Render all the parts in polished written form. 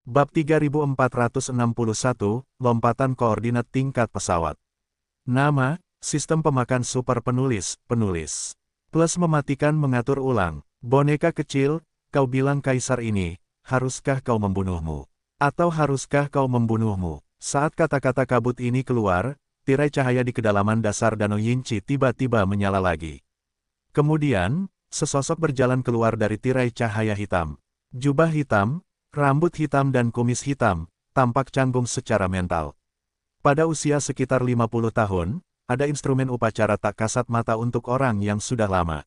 Bab 3461, Lompatan Koordinat Tingkat Pesawat. Nama, Sistem Pemakan Super Penulis, Plus mematikan mengatur ulang. Boneka kecil, kau bilang kaisar ini, haruskah kau membunuhmu? Atau haruskah kau membunuhmu? Saat kata-kata kabut ini keluar, tirai cahaya di kedalaman dasar Danau Yinci tiba-tiba menyala lagi. Kemudian, sesosok berjalan keluar dari tirai cahaya hitam. Jubah hitam, rambut hitam dan kumis hitam, tampak canggung secara mental. Pada usia sekitar 50 tahun, ada instrumen upacara tak kasat mata untuk orang yang sudah lama.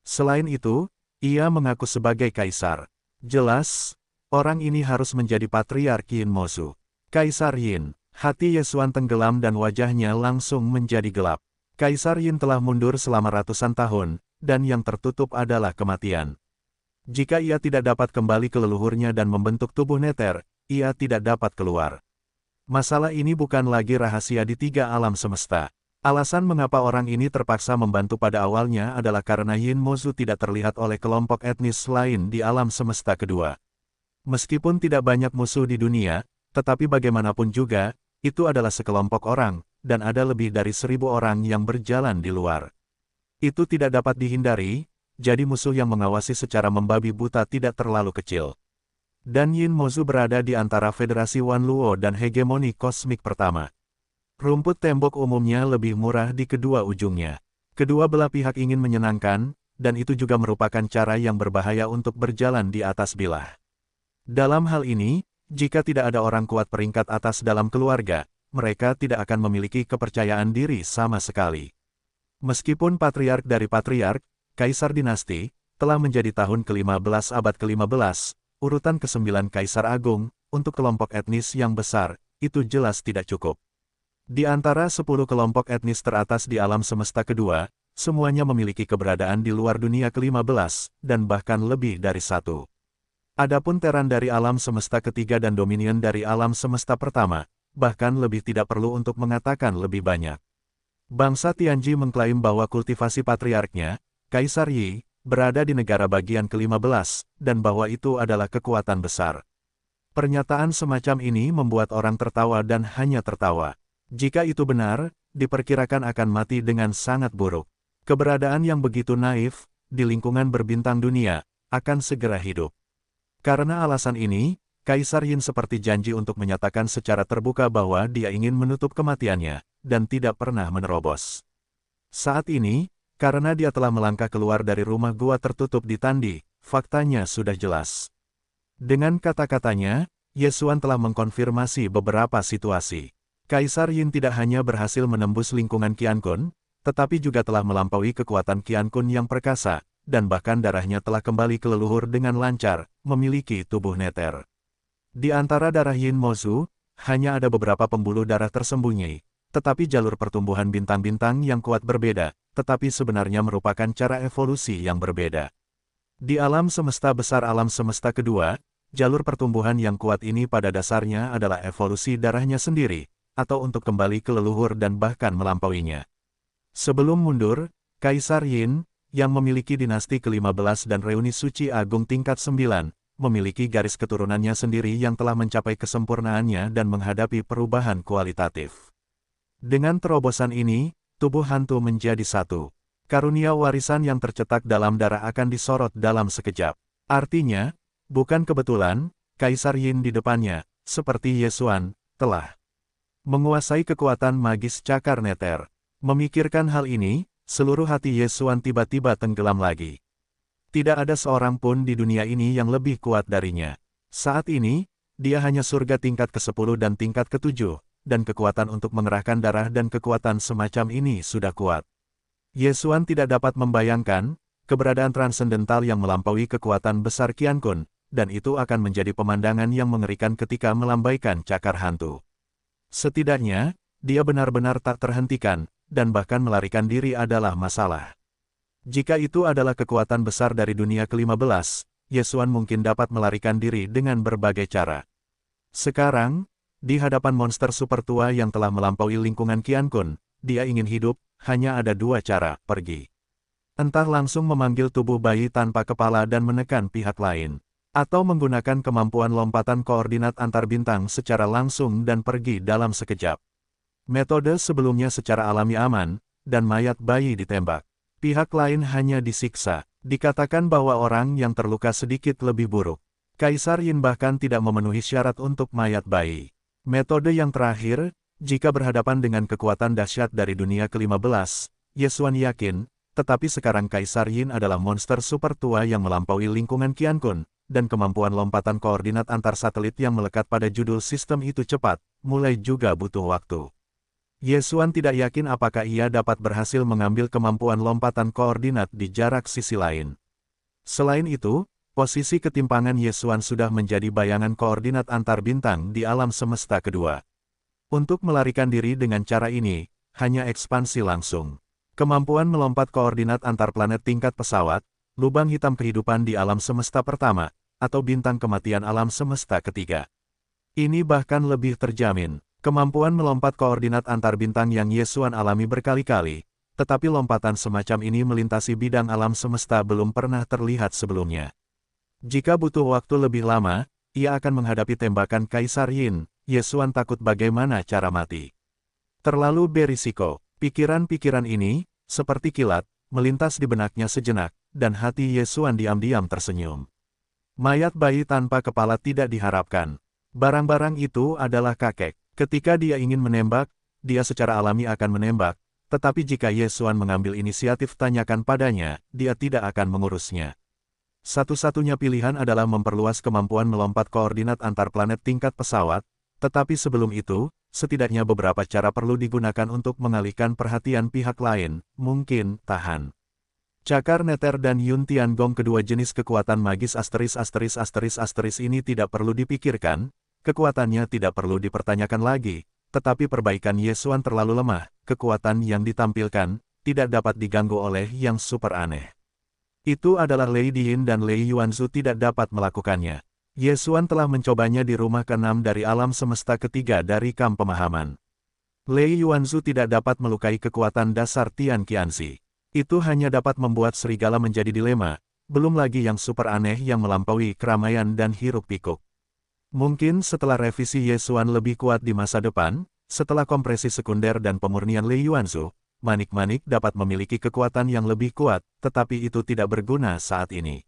Selain itu, ia mengaku sebagai kaisar. Jelas, orang ini harus menjadi Patriark Yin Mozu. Kaisar Yin, hati Yesuan tenggelam dan wajahnya langsung menjadi gelap. Kaisar Yin telah mundur selama ratusan tahun, dan yang tertutup adalah kematian. Jika ia tidak dapat kembali ke leluhurnya dan membentuk tubuh neter, ia tidak dapat keluar. Masalah ini bukan lagi rahasia di tiga alam semesta. Alasan mengapa orang ini terpaksa membantu pada awalnya adalah karena Yin Mozu tidak terlihat oleh kelompok etnis lain di alam semesta kedua. Meskipun tidak banyak musuh di dunia, tetapi bagaimanapun juga, itu adalah sekelompok orang, dan ada lebih dari 1000 orang yang berjalan di luar. Itu tidak dapat dihindari, jadi musuh yang mengawasi secara membabi buta tidak terlalu kecil. Dan Yin Mozu berada di antara Federasi Wan Luo dan hegemoni kosmik pertama. Rumput tembok umumnya lebih murah di kedua ujungnya. Kedua belah pihak ingin menyenangkan, dan itu juga merupakan cara yang berbahaya untuk berjalan di atas bilah. Dalam hal ini, jika tidak ada orang kuat peringkat atas dalam keluarga, mereka tidak akan memiliki kepercayaan diri sama sekali. Meskipun patriark dari patriark, Kaisar Dinasti, telah menjadi tahun ke-15 abad ke-15, urutan ke-9 Kaisar Agung, untuk kelompok etnis yang besar, itu jelas tidak cukup. Di antara 10 kelompok etnis teratas di alam semesta kedua, semuanya memiliki keberadaan di luar dunia ke-15, dan bahkan lebih dari satu. Adapun Teran dari alam semesta ketiga dan Dominion dari alam semesta pertama, bahkan lebih tidak perlu untuk mengatakan lebih banyak. Bangsa Tianji mengklaim bahwa kultivasi patriarknya, Kaisar Yi, berada di negara bagian ke-15, dan bahwa itu adalah kekuatan besar. Pernyataan semacam ini membuat orang tertawa dan hanya tertawa. Jika itu benar, diperkirakan akan mati dengan sangat buruk. Keberadaan yang begitu naif, di lingkungan berbintang dunia, akan segera hidup. Karena alasan ini, Kaisar Yin seperti janji untuk menyatakan secara terbuka bahwa dia ingin menutup kematiannya, dan tidak pernah menerobos. Saat ini, karena dia telah melangkah keluar dari rumah gua tertutup di Tandi, faktanya sudah jelas. Dengan kata-katanya, Yesuan telah mengkonfirmasi beberapa situasi. Kaisar Yin tidak hanya berhasil menembus lingkungan Qiankun, tetapi juga telah melampaui kekuatan Qiankun yang perkasa, dan bahkan darahnya telah kembali ke leluhur dengan lancar, memiliki tubuh neter. Di antara darah Yin Mozu, hanya ada beberapa pembuluh darah tersembunyi, tetapi jalur pertumbuhan bintang-bintang yang kuat berbeda, tetapi sebenarnya merupakan cara evolusi yang berbeda. Di alam semesta besar alam semesta kedua, jalur pertumbuhan yang kuat ini pada dasarnya adalah evolusi darahnya sendiri, atau untuk kembali ke leluhur dan bahkan melampauinya. Sebelum mundur, Kaisar Yin, yang memiliki dinasti ke-15 dan reuni suci agung tingkat 9, memiliki garis keturunannya sendiri yang telah mencapai kesempurnaannya dan menghadapi perubahan kualitatif. Dengan terobosan ini, tubuh hantu menjadi satu. Karunia warisan yang tercetak dalam darah akan disorot dalam sekejap. Artinya, bukan kebetulan, Kaisar Yin di depannya, seperti Yesuan, telah menguasai kekuatan magis cakar neter. Memikirkan hal ini, seluruh hati Yesuan tiba-tiba tenggelam lagi. Tidak ada seorang pun di dunia ini yang lebih kuat darinya. Saat ini, dia hanya surga tingkat ke-10 dan tingkat ke-7. Dan kekuatan untuk mengerahkan darah dan kekuatan semacam ini sudah kuat. Yesuan tidak dapat membayangkan, keberadaan transendental yang melampaui kekuatan besar Qiankun, dan itu akan menjadi pemandangan yang mengerikan ketika melambaikan cakar hantu. Setidaknya, dia benar-benar tak terhentikan, dan bahkan melarikan diri adalah masalah. Jika itu adalah kekuatan besar dari dunia ke-15, Yesuan mungkin dapat melarikan diri dengan berbagai cara. Sekarang, di hadapan monster super tua yang telah melampaui lingkungan Qiankun, dia ingin hidup, hanya ada dua cara, pergi. Entah langsung memanggil tubuh bayi tanpa kepala dan menekan pihak lain. Atau menggunakan kemampuan lompatan koordinat antar bintang secara langsung dan pergi dalam sekejap. Metode sebelumnya secara alami aman, dan mayat bayi ditembak. Pihak lain hanya disiksa. Dikatakan bahwa orang yang terluka sedikit lebih buruk. Kaisar Yin bahkan tidak memenuhi syarat untuk mayat bayi. Metode yang terakhir, jika berhadapan dengan kekuatan dahsyat dari dunia ke-15, Ye Xuan yakin, tetapi sekarang Kaisar Yin adalah monster super tua yang melampaui lingkungan Qiankun, dan kemampuan lompatan koordinat antar satelit yang melekat pada judul sistem itu cepat, mulai juga butuh waktu. Ye Xuan tidak yakin apakah ia dapat berhasil mengambil kemampuan lompatan koordinat di jarak sisi lain. Selain itu, posisi ketimpangan Ye Xuan sudah menjadi bayangan koordinat antar bintang di alam semesta kedua. Untuk melarikan diri dengan cara ini, hanya ekspansi langsung. Kemampuan melompat koordinat antar planet tingkat pesawat, lubang hitam kehidupan di alam semesta pertama, atau bintang kematian alam semesta ketiga. Ini bahkan lebih terjamin. Kemampuan melompat koordinat antar bintang yang Ye Xuan alami berkali-kali, tetapi lompatan semacam ini melintasi bidang alam semesta belum pernah terlihat sebelumnya. Jika butuh waktu lebih lama, ia akan menghadapi tembakan Kaisar Yin. Ye Xuan takut bagaimana cara mati. Terlalu berisiko. Pikiran-pikiran ini, seperti kilat, melintas di benaknya sejenak, dan hati Ye Xuan diam-diam tersenyum. Mayat bayi tanpa kepala tidak diharapkan. Barang-barang itu adalah kakek. Ketika dia ingin menembak, dia secara alami akan menembak, tetapi jika Ye Xuan mengambil inisiatif tanyakan padanya, dia tidak akan mengurusnya. Satu-satunya pilihan adalah memperluas kemampuan melompat koordinat antar planet tingkat pesawat, tetapi sebelum itu, setidaknya beberapa cara perlu digunakan untuk mengalihkan perhatian pihak lain, mungkin, tahan. Cakar Neter dan Yun Tiangong, kedua jenis kekuatan magis **** ini tidak perlu dipikirkan, kekuatannya tidak perlu dipertanyakan lagi, tetapi perbaikan Ye Xuan terlalu lemah, kekuatan yang ditampilkan, tidak dapat diganggu oleh yang super aneh. Itu adalah Lei Diyin dan Lei Yuanzu tidak dapat melakukannya. Ye Xuan telah mencobanya di rumah ke-6 dari alam semesta ketiga dari Kam Pemahaman. Lei Yuanzu tidak dapat melukai kekuatan dasar Tian Qianxi. Itu hanya dapat membuat serigala menjadi dilema, belum lagi yang super aneh yang melampaui keramaian dan hiruk-pikuk. Mungkin setelah revisi Ye Xuan lebih kuat di masa depan, setelah kompresi sekunder dan pemurnian Lei Yuanzu, manik-manik dapat memiliki kekuatan yang lebih kuat, tetapi itu tidak berguna saat ini.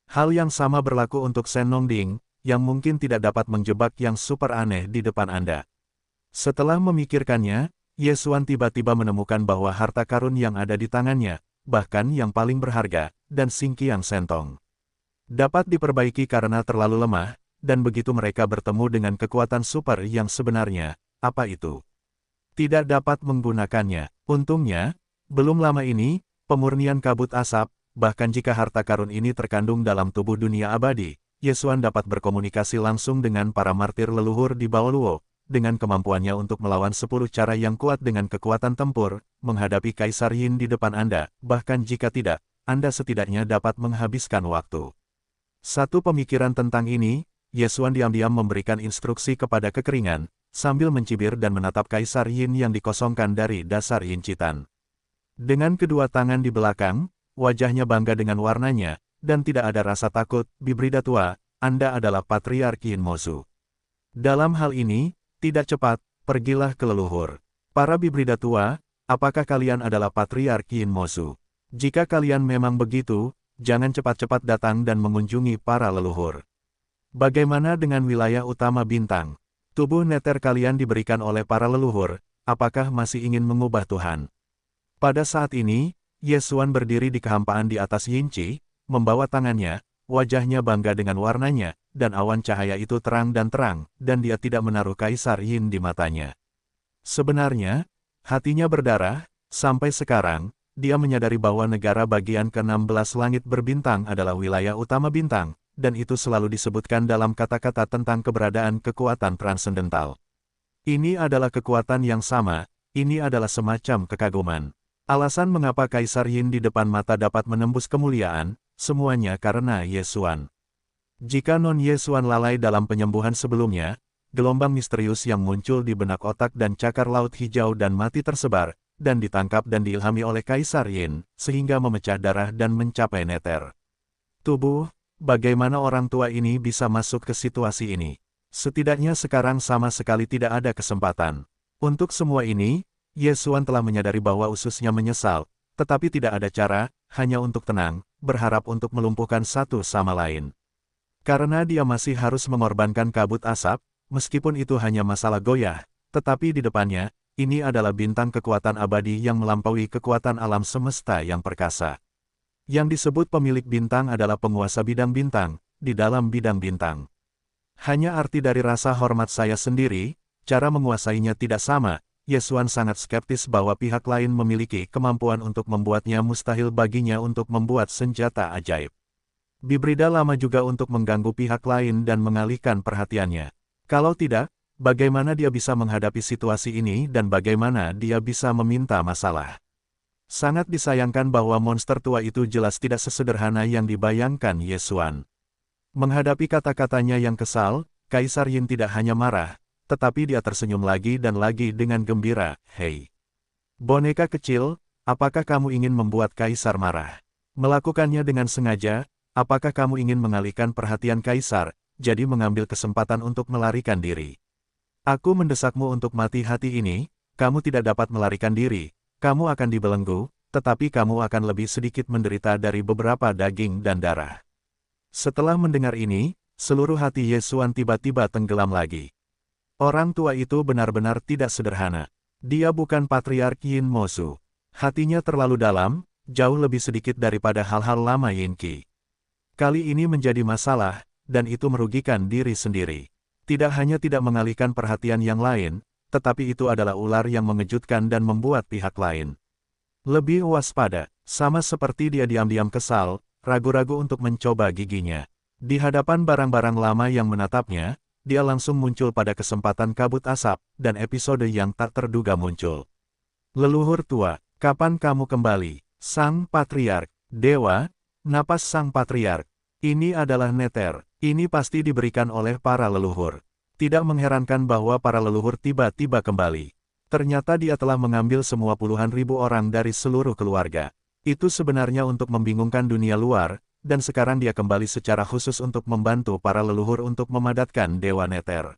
Hal yang sama berlaku untuk Shen Nongding, yang mungkin tidak dapat menjebak yang super aneh di depan Anda. Setelah memikirkannya, Ye Xuan tiba-tiba menemukan bahwa harta karun yang ada di tangannya, bahkan yang paling berharga, dan Xing Qiang Sentong, dapat diperbaiki karena terlalu lemah, dan begitu mereka bertemu dengan kekuatan super yang sebenarnya, apa itu? Tidak dapat menggunakannya. Untungnya, belum lama ini, pemurnian kabut asap, bahkan jika harta karun ini terkandung dalam tubuh dunia abadi, Ye Xuan dapat berkomunikasi langsung dengan para martir leluhur di Baoluo, dengan kemampuannya untuk melawan 10 cara yang kuat dengan kekuatan tempur, menghadapi Kaisar Yin di depan Anda, bahkan jika tidak, Anda setidaknya dapat menghabiskan waktu. Satu pemikiran tentang ini, Ye Xuan diam-diam memberikan instruksi kepada kekeringan, sambil mencibir dan menatap Kaisar Yin yang dikosongkan dari dasar Yin Citan. Dengan kedua tangan di belakang, wajahnya bangga dengan warnanya, dan tidak ada rasa takut. Bibrida tua, Anda adalah Patriark Yin Mozu. Dalam hal ini, tidak cepat, pergilah ke leluhur. Para Bibrida tua, apakah kalian adalah Patriark Yin Mozu? Jika kalian memang begitu, jangan cepat-cepat datang dan mengunjungi para leluhur. Bagaimana dengan wilayah utama bintang? Tubuh neter kalian diberikan oleh para leluhur, apakah masih ingin mengubah Tuhan? Pada saat ini, Ye Xuan berdiri di kehampaan di atas Yinci, membawa tangannya, wajahnya bangga dengan warnanya, dan awan cahaya itu terang, dan dia tidak menaruh Kaisar Yin di matanya. Sebenarnya, hatinya berdarah, sampai sekarang, dia menyadari bahwa negara bagian ke-16 langit berbintang adalah wilayah utama bintang, dan itu selalu disebutkan dalam kata-kata tentang keberadaan kekuatan transendental. Ini adalah kekuatan yang sama, ini adalah semacam kekaguman. Alasan mengapa Kaisar Yin di depan mata dapat menembus kemuliaan, semuanya karena Ye Xuan. Jika non Ye Xuan lalai dalam penyembuhan sebelumnya, gelombang misterius yang muncul di benak otak dan cakar laut hijau dan mati tersebar, dan ditangkap dan diilhami oleh Kaisar Yin, sehingga memecah darah dan mencapai neter. Tubuh, bagaimana orang tua ini bisa masuk ke situasi ini? Setidaknya sekarang sama sekali tidak ada kesempatan. Untuk semua ini, Ye Xuan telah menyadari bahwa ususnya menyesal, tetapi tidak ada cara, hanya untuk tenang, berharap untuk melumpuhkan satu sama lain. Karena dia masih harus mengorbankan kabut asap, meskipun itu hanya masalah goyah, tetapi di depannya, ini adalah bintang kekuatan abadi yang melampaui kekuatan alam semesta yang perkasa. Yang disebut pemilik bintang adalah penguasa bidang bintang, di dalam bidang bintang. Hanya arti dari rasa hormat saya sendiri, cara menguasainya tidak sama. Ye Xuan sangat skeptis bahwa pihak lain memiliki kemampuan untuk membuatnya mustahil baginya untuk membuat senjata ajaib. Bibrida lama juga untuk mengganggu pihak lain dan mengalihkan perhatiannya. Kalau tidak, bagaimana dia bisa menghadapi situasi ini dan bagaimana dia bisa meminta masalah? Sangat disayangkan bahwa monster tua itu jelas tidak sesederhana yang dibayangkan Ye Xuan. Menghadapi kata-katanya yang kesal, Kaisar Yin tidak hanya marah, tetapi dia tersenyum lagi dan lagi dengan gembira. Hei, boneka kecil, apakah kamu ingin membuat Kaisar marah? Melakukannya dengan sengaja, apakah kamu ingin mengalihkan perhatian Kaisar, jadi mengambil kesempatan untuk melarikan diri? Aku mendesakmu untuk mati hati ini, kamu tidak dapat melarikan diri, kamu akan dibelenggu, tetapi kamu akan lebih sedikit menderita dari beberapa daging dan darah. Setelah mendengar ini, seluruh hati Ye Xuan tiba-tiba tenggelam lagi. Orang tua itu benar-benar tidak sederhana. Dia bukan Patriark Yin Mozu. Hatinya terlalu dalam, jauh lebih sedikit daripada hal-hal lama Yin Qi. Kali ini menjadi masalah, dan itu merugikan diri sendiri. Tidak hanya tidak mengalihkan perhatian yang lain, tetapi itu adalah ular yang mengejutkan dan membuat pihak lain lebih waspada, sama seperti dia diam-diam kesal, ragu-ragu untuk mencoba giginya. Di hadapan barang-barang lama yang menatapnya, dia langsung muncul pada kesempatan kabut asap, dan episode yang tak terduga muncul. Leluhur tua, kapan kamu kembali? Sang Patriark, Dewa, napas Sang Patriark. Ini adalah neter, ini pasti diberikan oleh para leluhur. Tidak mengherankan bahwa para leluhur tiba-tiba kembali. Ternyata dia telah mengambil semua puluhan ribu orang dari seluruh keluarga. Itu sebenarnya untuk membingungkan dunia luar, dan sekarang dia kembali secara khusus untuk membantu para leluhur untuk memadatkan Dewa Neter.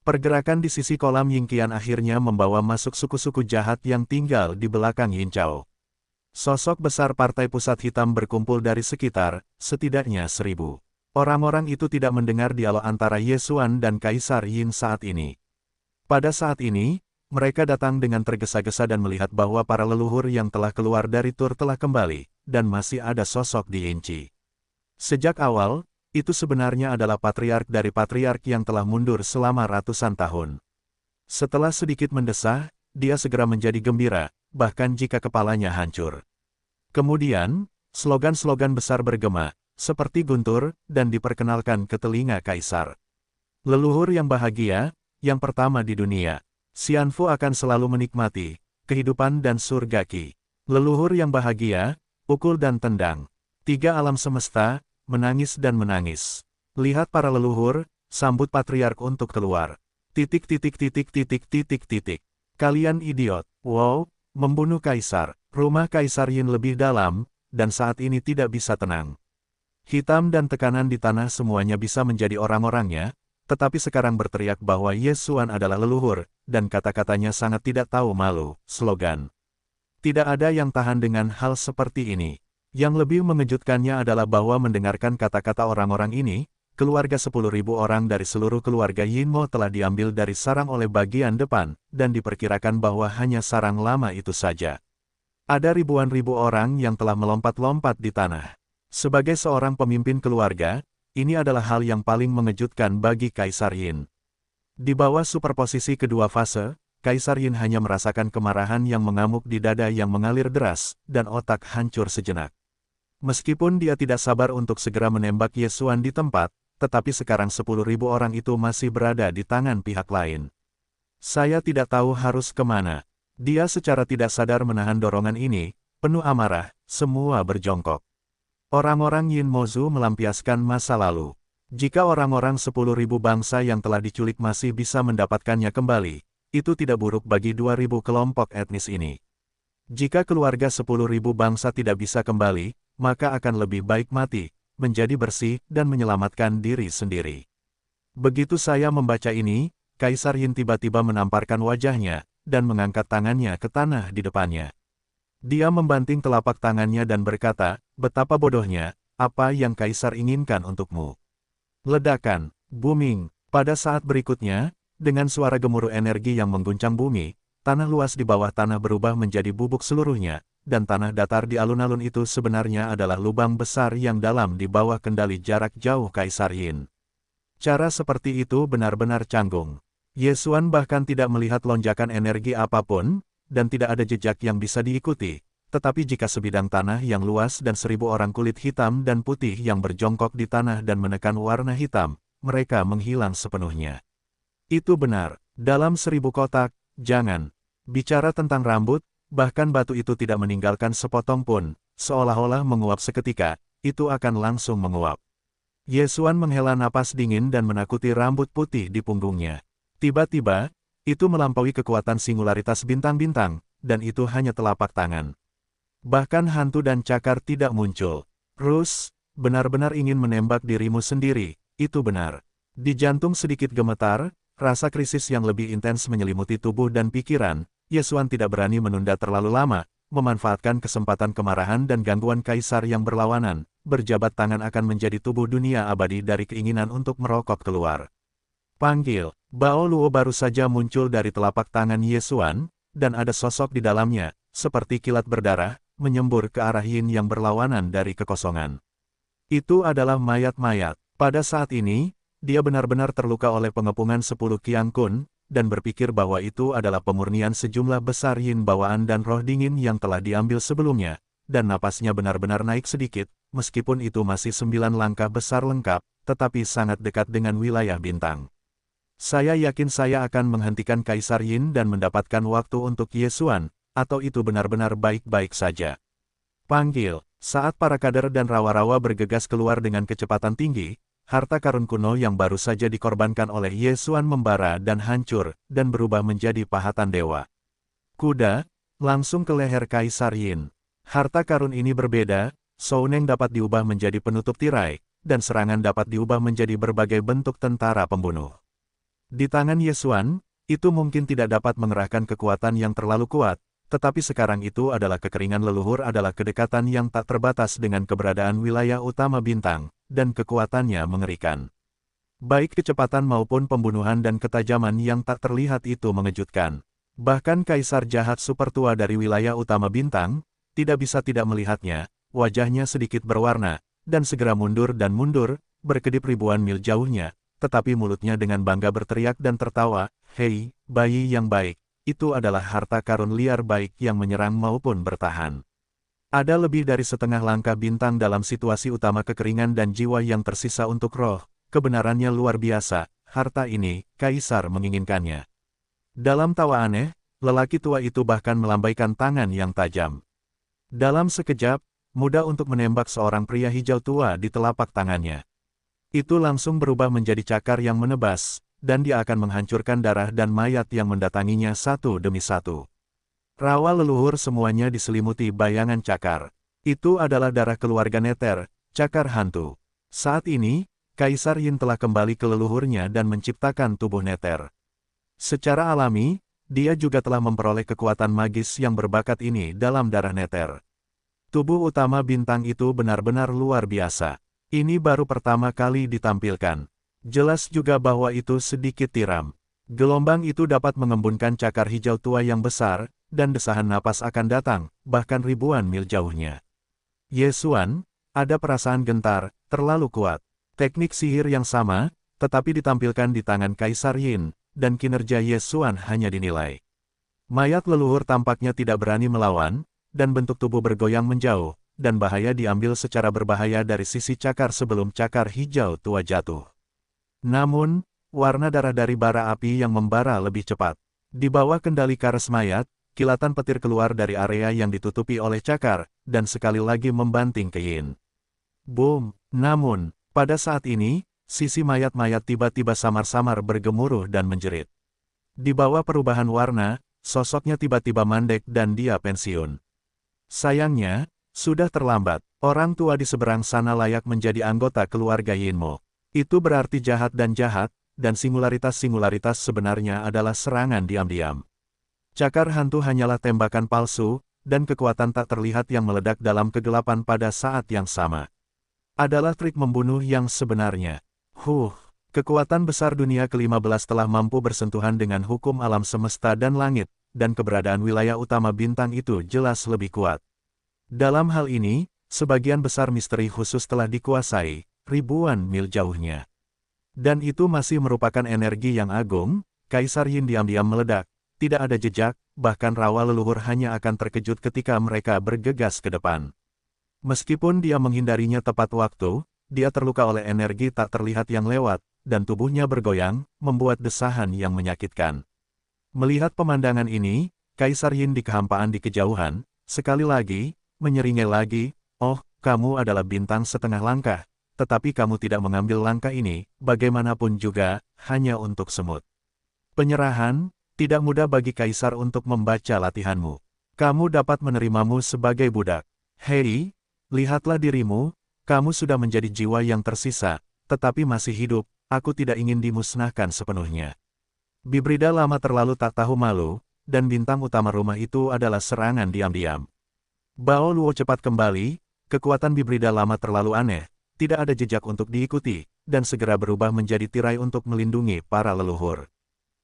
Pergerakan di sisi kolam Yingqian akhirnya membawa masuk suku-suku jahat yang tinggal di belakang Yin Chao. Sosok besar Partai Pusat Hitam berkumpul dari sekitar, setidaknya 1000. Orang-orang itu tidak mendengar dialog antara Ye Xuan dan Kaisar Yin saat ini. Pada saat ini, mereka datang dengan tergesa-gesa dan melihat bahwa para leluhur yang telah keluar dari tur telah kembali, dan masih ada sosok di Yin Qi. Sejak awal, itu sebenarnya adalah patriark dari patriark yang telah mundur selama ratusan tahun. Setelah sedikit mendesah, dia segera menjadi gembira, bahkan jika kepalanya hancur. Kemudian, slogan-slogan besar bergema, seperti guntur, dan diperkenalkan ke telinga Kaisar. Leluhur yang bahagia, yang pertama di dunia. Xianfu akan selalu menikmati kehidupan dan surga Qi. Leluhur yang bahagia, pukul dan tendang. 3 alam semesta, menangis dan menangis. Lihat para leluhur, sambut patriark untuk keluar. Titik. Kalian idiot. Wow, membunuh Kaisar. Rumah Kaisar Yin lebih dalam, dan saat ini tidak bisa tenang. Hitam dan tekanan di tanah semuanya bisa menjadi orang-orangnya, tetapi sekarang berteriak bahwa Ye Xuan adalah leluhur, dan kata-katanya sangat tidak tahu malu. Slogan. Tidak ada yang tahan dengan hal seperti ini. Yang lebih mengejutkannya adalah bahwa mendengarkan kata-kata orang-orang ini, keluarga 10.000 orang dari seluruh keluarga Yin Mo telah diambil dari sarang oleh bagian depan, dan diperkirakan bahwa hanya sarang lama itu saja. Ada ribuan-ribu orang yang telah melompat-lompat di tanah. Sebagai seorang pemimpin keluarga, ini adalah hal yang paling mengejutkan bagi Kaisar Yin. Di bawah superposisi kedua fase, Kaisar Yin hanya merasakan kemarahan yang mengamuk di dada yang mengalir deras, dan otak hancur sejenak. Meskipun dia tidak sabar untuk segera menembak Ye Xuan di tempat, tetapi sekarang 10.000 orang itu masih berada di tangan pihak lain. Saya tidak tahu harus kemana. Dia secara tidak sadar menahan dorongan ini, penuh amarah, semua berjongkok. Orang-orang Yin Mozu melampiaskan masa lalu. Jika orang-orang 10.000 bangsa yang telah diculik masih bisa mendapatkannya kembali, itu tidak buruk bagi 2.000 kelompok etnis ini. Jika keluarga 10.000 bangsa tidak bisa kembali, maka akan lebih baik mati, menjadi bersih, dan menyelamatkan diri sendiri. Begitu saya membaca ini, Kaisar Yin tiba-tiba menamparkan wajahnya, dan mengangkat tangannya ke tanah di depannya. Dia membanting telapak tangannya dan berkata, "Betapa bodohnya, apa yang Kaisar inginkan untukmu?" Ledakan, booming. Pada saat berikutnya, dengan suara gemuruh energi yang mengguncang bumi, tanah luas di bawah tanah berubah menjadi bubuk seluruhnya, dan tanah datar di alun-alun itu sebenarnya adalah lubang besar yang dalam di bawah kendali jarak jauh Kaisar Yin. Cara seperti itu benar-benar canggung. Ye Xuan bahkan tidak melihat lonjakan energi apapun, dan tidak ada jejak yang bisa diikuti. Tetapi jika sebidang tanah yang luas dan 1000 orang kulit hitam dan putih yang berjongkok di tanah dan menekan warna hitam, mereka menghilang sepenuhnya. Itu benar, dalam 1000 kotak, jangan bicara tentang rambut, bahkan batu itu tidak meninggalkan sepotong pun, seolah-olah menguap seketika, itu akan langsung menguap. Ye Xuan menghela napas dingin dan menakuti rambut putih di punggungnya. Tiba-tiba, itu melampaui kekuatan singularitas bintang-bintang, dan itu hanya telapak tangan. Bahkan hantu dan cakar tidak muncul. Rus, benar-benar ingin menembak dirimu sendiri, itu benar. Di jantung sedikit gemetar, rasa krisis yang lebih intens menyelimuti tubuh dan pikiran. Ye Xuan tidak berani menunda terlalu lama, memanfaatkan kesempatan kemarahan dan gangguan kaisar yang berlawanan, berjabat tangan akan menjadi tubuh dunia abadi dari keinginan untuk merokok keluar. Panggil, Bao Luo baru saja muncul dari telapak tangan Ye Xuan, dan ada sosok di dalamnya, seperti kilat berdarah, menyembur ke arah Yin yang berlawanan dari kekosongan. Itu adalah mayat-mayat. Pada saat ini, dia benar-benar terluka oleh pengepungan 10 Qiang Kun, dan berpikir bahwa itu adalah pemurnian sejumlah besar Yin bawaan dan roh dingin yang telah diambil sebelumnya, dan napasnya benar-benar naik sedikit, meskipun itu masih 9 langkah besar lengkap, tetapi sangat dekat dengan wilayah bintang. Saya yakin saya akan menghentikan Kaisar Yin dan mendapatkan waktu untuk Ye Xuan, atau itu benar-benar baik-baik saja. Panggil, saat para kader dan rawa-rawa bergegas keluar dengan kecepatan tinggi, harta karun kuno yang baru saja dikorbankan oleh Ye Xuan membara dan hancur, dan berubah menjadi pahatan dewa. Kuda, langsung ke leher Kaisar Yin. Harta karun ini berbeda, Souneng dapat diubah menjadi penutup tirai, dan serangan dapat diubah menjadi berbagai bentuk tentara pembunuh. Di tangan Ye Xuan, itu mungkin tidak dapat mengerahkan kekuatan yang terlalu kuat, tetapi sekarang itu adalah kekeringan leluhur adalah kedekatan yang tak terbatas dengan keberadaan wilayah utama bintang, dan kekuatannya mengerikan. Baik kecepatan maupun pembunuhan dan ketajaman yang tak terlihat itu mengejutkan. Bahkan Kaisar jahat super tua dari wilayah utama bintang, tidak bisa tidak melihatnya, wajahnya sedikit berwarna, dan segera mundur, berkedip ribuan mil jauhnya, tetapi mulutnya dengan bangga berteriak dan tertawa, "Hei, bayi yang baik. Itu adalah harta karun liar baik yang menyerang maupun bertahan." Ada lebih dari setengah langkah bintang dalam situasi utama kekeringan dan jiwa yang tersisa untuk roh. Kebenarannya luar biasa, harta ini, Kaisar menginginkannya. Dalam tawa aneh, lelaki tua itu bahkan melambaikan tangan yang tajam. Dalam sekejap, mudah untuk menembak seorang pria hijau tua di telapak tangannya. Itu langsung berubah menjadi cakar yang menebas, dan dia akan menghancurkan darah dan mayat yang mendatanginya satu demi satu. Rawa leluhur semuanya diselimuti bayangan cakar. Itu adalah darah keluarga Neter, cakar hantu. Saat ini, Kaisar Yin telah kembali ke leluhurnya dan menciptakan tubuh Neter. Secara alami, dia juga telah memperoleh kekuatan magis yang berbakat ini dalam darah Neter. Tubuh utama bintang itu benar-benar luar biasa. Ini baru pertama kali ditampilkan. Jelas juga bahwa itu sedikit tiram. Gelombang itu dapat mengembunkan cakar hijau tua yang besar, dan desahan napas akan datang, bahkan ribuan mil jauhnya. Ye Xuan, ada perasaan gentar, terlalu kuat. Teknik sihir yang sama, tetapi ditampilkan di tangan Kaisar Yin, dan kinerja Ye Xuan hanya dinilai. Mayat leluhur tampaknya tidak berani melawan, dan bentuk tubuh bergoyang menjauh, dan bahaya diambil secara berbahaya dari sisi cakar sebelum cakar hijau tua jatuh. Namun, warna darah dari bara api yang membara lebih cepat. Di bawah kendali Kares mayat, kilatan petir keluar dari area yang ditutupi oleh cakar, dan sekali lagi membanting ke Yin. Boom! Namun, pada saat ini, sisi mayat-mayat tiba-tiba samar-samar bergemuruh dan menjerit. Di bawah perubahan warna, sosoknya tiba-tiba mandek dan dia pensiun. Sayangnya, Sudah terlambat, orang tua di seberang sana layak menjadi anggota keluarga Yinmo. Itu berarti jahat, dan singularitas-singularitas sebenarnya adalah serangan diam-diam. Cakar hantu hanyalah tembakan palsu, dan kekuatan tak terlihat yang meledak dalam kegelapan pada saat yang sama. Adalah trik membunuh yang sebenarnya. Kekuatan besar dunia ke-15 telah mampu bersentuhan dengan hukum alam semesta dan langit, dan keberadaan wilayah utama bintang itu jelas lebih kuat. Dalam hal ini, sebagian besar misteri khusus telah dikuasai, ribuan mil jauhnya. Dan itu masih merupakan energi yang agung. Kaisar Yin diam-diam meledak, tidak ada jejak, bahkan rawa leluhur hanya akan terkejut ketika mereka bergegas ke depan. Meskipun dia menghindarinya tepat waktu, dia terluka oleh energi tak terlihat yang lewat, dan tubuhnya bergoyang, membuat desahan yang menyakitkan. Melihat pemandangan ini, Kaisar Yin di kehampaan di kejauhan, sekali lagi, menyeringai lagi, "Oh, kamu adalah bintang setengah langkah, tetapi kamu tidak mengambil langkah ini, bagaimanapun juga, hanya untuk semut." Penyerahan, tidak mudah bagi Kaisar untuk membaca latihanmu. Kamu dapat menerimamu sebagai budak. Hei, lihatlah dirimu, kamu sudah menjadi jiwa yang tersisa, tetapi masih hidup, aku tidak ingin dimusnahkan sepenuhnya. Bibrida lama terlalu tak tahu malu, dan bintang utama rumah itu adalah serangan diam-diam. Bao Luo cepat kembali, kekuatan Bibrida lama terlalu aneh, tidak ada jejak untuk diikuti, dan segera berubah menjadi tirai untuk melindungi para leluhur.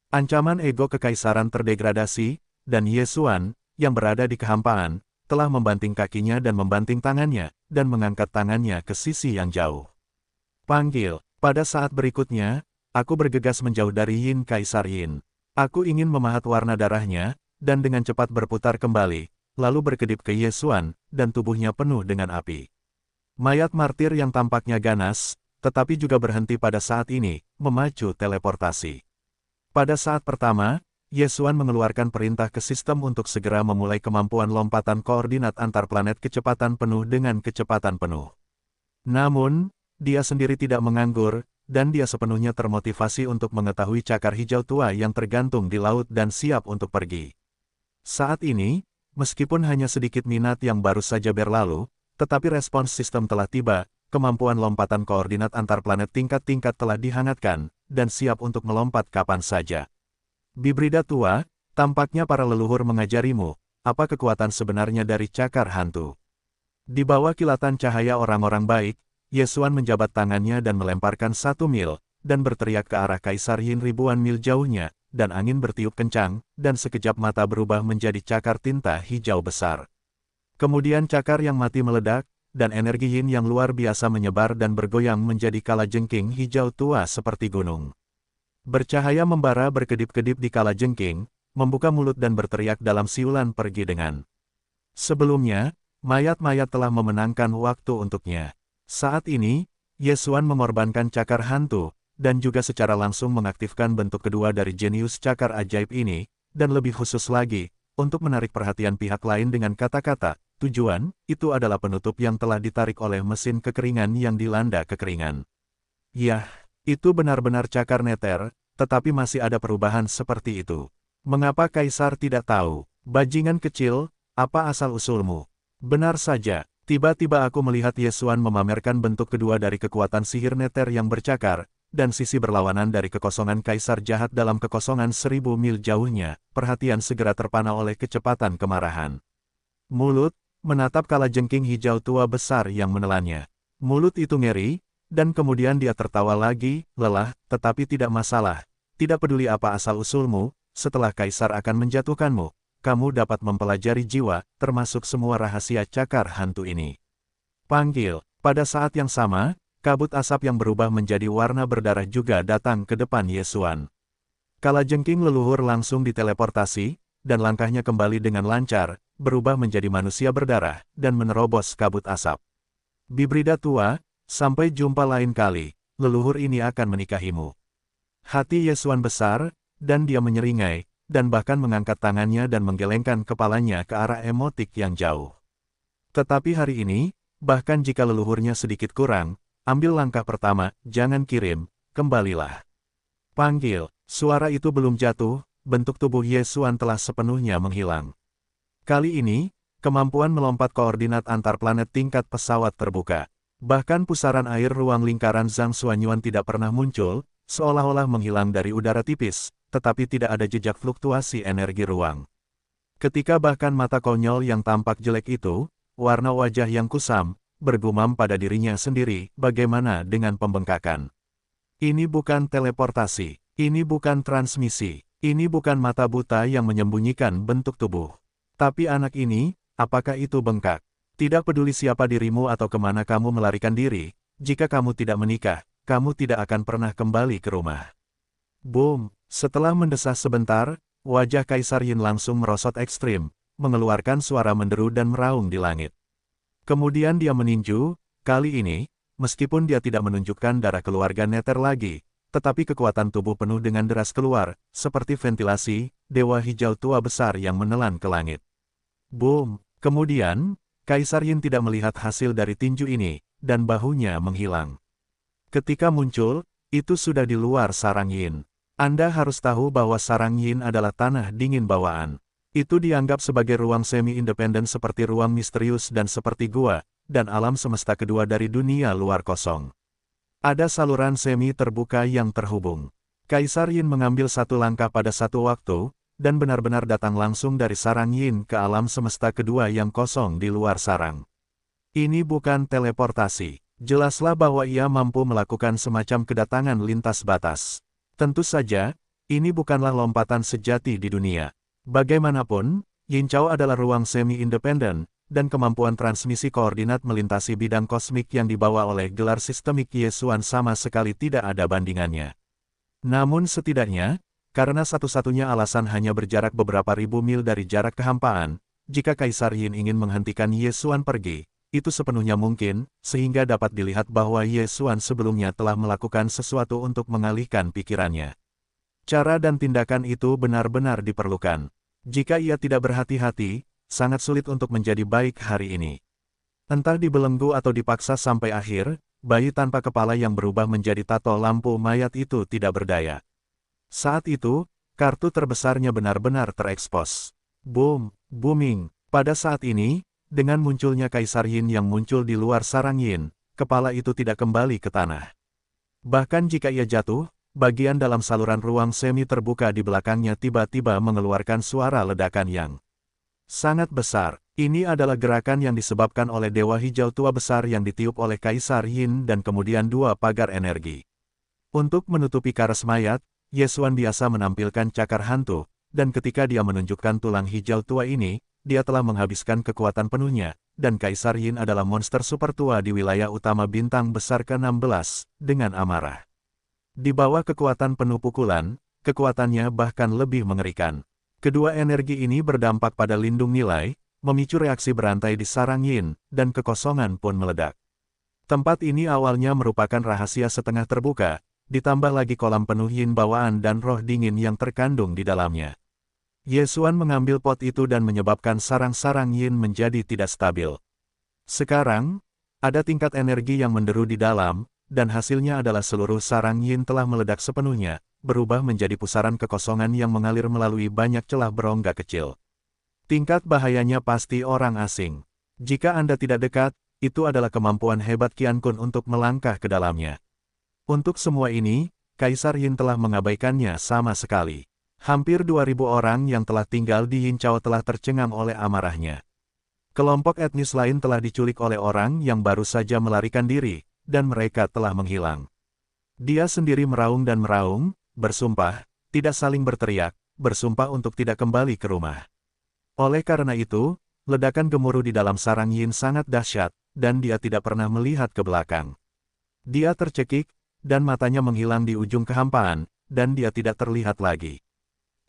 Ancaman ego kekaisaran terdegradasi, dan Yesuan, yang berada di kehampaan, telah membanting kakinya dan membanting tangannya, dan mengangkat tangannya ke sisi yang jauh. Panggil, pada saat berikutnya, aku bergegas menjauh dari Yin Kaisar Yin. Aku ingin memahat warna darahnya, dan dengan cepat berputar kembali, lalu berkedip ke Yesuan, dan tubuhnya penuh dengan api. Mayat martir yang tampaknya ganas, tetapi juga berhenti pada saat ini, memacu teleportasi. Pada saat pertama, Yesuan mengeluarkan perintah ke sistem untuk segera memulai kemampuan lompatan koordinat antar planet kecepatan penuh dengan kecepatan penuh. Namun, dia sendiri tidak menganggur, dan dia sepenuhnya termotivasi untuk mengetahui cakar hijau tua yang tergantung di laut dan siap untuk pergi. Saat ini, meskipun hanya sedikit minat yang baru saja berlalu, tetapi respons sistem telah tiba, kemampuan lompatan koordinat antar planet tingkat-tingkat telah dihangatkan, dan siap untuk melompat kapan saja. Bibrida tua, tampaknya para leluhur mengajarimu, apa kekuatan sebenarnya dari cakar hantu. Di bawah kilatan cahaya orang-orang baik, Yesuan menjabat tangannya dan melemparkan 1 mil, dan berteriak ke arah Kaisar Yin ribuan mil jauhnya, dan angin bertiup kencang, dan sekejap mata berubah menjadi cakar tinta hijau besar. Kemudian cakar yang mati meledak, dan energi Yin yang luar biasa menyebar dan bergoyang menjadi kalajengking hijau tua seperti gunung. Bercahaya membara berkedip-kedip di kalajengking, membuka mulut dan berteriak dalam siulan pergi dengan. Sebelumnya, mayat-mayat telah memenangkan waktu untuknya. Saat ini, Yesuan mengorbankan cakar hantu, dan juga secara langsung mengaktifkan bentuk kedua dari jenius cakar ajaib ini, dan lebih khusus lagi, untuk menarik perhatian pihak lain dengan kata-kata, tujuan, itu adalah penutup yang telah ditarik oleh mesin kekeringan yang dilanda kekeringan. Yah, itu benar-benar cakar neter, tetapi masih ada perubahan seperti itu. Mengapa Kaisar tidak tahu? Bajingan kecil, apa asal-usulmu? Benar saja, tiba-tiba aku melihat Yesuan memamerkan bentuk kedua dari kekuatan sihir neter yang bercakar, dan sisi berlawanan dari kekosongan Kaisar jahat dalam kekosongan 1000 mil jauhnya, perhatian segera terpana oleh kecepatan kemarahan. Mulut, menatap kalajengking hijau tua besar yang menelannya. Mulut itu ngeri, dan kemudian dia tertawa lagi, lelah, tetapi tidak masalah. Tidak peduli apa asal-usulmu, setelah Kaisar akan menjatuhkanmu, kamu dapat mempelajari jiwa, termasuk semua rahasia cakar hantu ini. Panggil, pada saat yang sama, kabut asap yang berubah menjadi warna berdarah juga datang ke depan Yesuan. Kalajengking leluhur langsung diteleportasi, dan langkahnya kembali dengan lancar, berubah menjadi manusia berdarah, dan menerobos kabut asap. Bibrida tua, sampai jumpa lain kali, leluhur ini akan menikahimu. Hati Yesuan besar, dan dia menyeringai, dan bahkan mengangkat tangannya dan menggelengkan kepalanya ke arah emotik yang jauh. Tetapi hari ini, bahkan jika leluhurnya sedikit kurang, ambil langkah pertama, jangan kirim, kembalilah. Panggil, suara itu belum jatuh, bentuk tubuh Yesuan telah sepenuhnya menghilang. Kali ini, kemampuan melompat koordinat antar planet tingkat pesawat terbuka. Bahkan pusaran air ruang lingkaran Zhang Xuanyuan tidak pernah muncul, seolah-olah menghilang dari udara tipis, tetapi tidak ada jejak fluktuasi energi ruang. Ketika bahkan mata konyol yang tampak jelek itu, warna wajah yang kusam, bergumam pada dirinya sendiri, bagaimana dengan pembengkakan? Ini bukan teleportasi, ini bukan transmisi, ini bukan mata buta yang menyembunyikan bentuk tubuh. Tapi anak ini, apakah itu bengkak? Tidak peduli siapa dirimu atau kemana kamu melarikan diri, jika kamu tidak menikah, kamu tidak akan pernah kembali ke rumah. Boom! Setelah mendesah sebentar, wajah Kaisar Yin langsung merosot ekstrim, mengeluarkan suara menderu dan meraung di langit. Kemudian dia meninju, kali ini, meskipun dia tidak menunjukkan darah keluarga neter lagi, tetapi kekuatan tubuh penuh dengan deras keluar, seperti ventilasi, dewa hijau tua besar yang menelan ke langit. Boom! Kemudian, Kaisar Yin tidak melihat hasil dari tinju ini, dan bahunya menghilang. Ketika muncul, itu sudah di luar sarang Yin. Anda harus tahu bahwa sarang Yin adalah tanah dingin bawaan. Itu dianggap sebagai ruang semi-independen seperti ruang misterius dan seperti gua, dan alam semesta kedua dari dunia luar kosong. Ada saluran semi terbuka yang terhubung. Kaisar Yin mengambil satu langkah pada satu waktu, dan benar-benar datang langsung dari sarang Yin ke alam semesta kedua yang kosong di luar sarang. Ini bukan teleportasi. Jelaslah bahwa ia mampu melakukan semacam kedatangan lintas batas. Tentu saja, ini bukanlah lompatan sejati di dunia. Bagaimanapun, Yin Chao adalah ruang semi-independen, dan kemampuan transmisi koordinat melintasi bidang kosmik yang dibawa oleh gelar sistemik Yesuan sama sekali tidak ada bandingannya. Namun setidaknya, karena satu-satunya alasan hanya berjarak beberapa ribu mil dari jarak kehampaan, jika Kaisar Yin ingin menghentikan Yesuan pergi, itu sepenuhnya mungkin, sehingga dapat dilihat bahwa Yesuan sebelumnya telah melakukan sesuatu untuk mengalihkan pikirannya. Cara dan tindakan itu benar-benar diperlukan. Jika ia tidak berhati-hati, sangat sulit untuk menjadi baik hari ini. Entah dibelenggu atau dipaksa sampai akhir, bayi tanpa kepala yang berubah menjadi tato lampu mayat itu tidak berdaya. Saat itu, kartu terbesarnya benar-benar terekspos. Boom, booming. Pada saat ini, dengan munculnya Kaisar Yin yang muncul di luar sarang Yin, kepala itu tidak kembali ke tanah. Bahkan jika ia jatuh, bagian dalam saluran ruang semi terbuka di belakangnya tiba-tiba mengeluarkan suara ledakan yang sangat besar. Ini adalah gerakan yang disebabkan oleh dewa hijau tua besar yang ditiup oleh Kaisar Yin dan kemudian dua pagar energi. Untuk menutupi karas mayat, Yesuan biasa menampilkan cakar hantu, dan ketika dia menunjukkan tulang hijau tua ini, dia telah menghabiskan kekuatan penuhnya, dan Kaisar Yin adalah monster super tua di wilayah utama bintang besar ke-16, dengan amarah. Di bawah kekuatan penuh pukulan, kekuatannya bahkan lebih mengerikan. Kedua energi ini berdampak pada lindung nilai, memicu reaksi berantai di sarang Yin, dan kekosongan pun meledak. Tempat ini awalnya merupakan rahasia setengah terbuka, ditambah lagi kolam penuh Yin bawaan dan roh dingin yang terkandung di dalamnya. Yesuan mengambil pot itu dan menyebabkan sarang-sarang Yin menjadi tidak stabil. Sekarang, ada tingkat energi yang menderu di dalam, dan hasilnya adalah seluruh sarang Yin telah meledak sepenuhnya, berubah menjadi pusaran kekosongan yang mengalir melalui banyak celah berongga kecil. Tingkat bahayanya pasti orang asing. Jika Anda tidak dekat, itu adalah kemampuan hebat Qian Kun untuk melangkah ke dalamnya. Untuk semua ini, Kaisar Yin telah mengabaikannya sama sekali. Hampir 2.000 orang yang telah tinggal di Yin Chao telah tercengang oleh amarahnya. Kelompok etnis lain telah diculik oleh orang yang baru saja melarikan diri, dan mereka telah menghilang. Dia sendiri meraung dan meraung, bersumpah, tidak saling berteriak, bersumpah untuk tidak kembali ke rumah. Oleh karena itu, ledakan gemuruh di dalam sarang Yin sangat dahsyat, dan dia tidak pernah melihat ke belakang. Dia tercekik, dan matanya menghilang di ujung kehampaan, dan dia tidak terlihat lagi.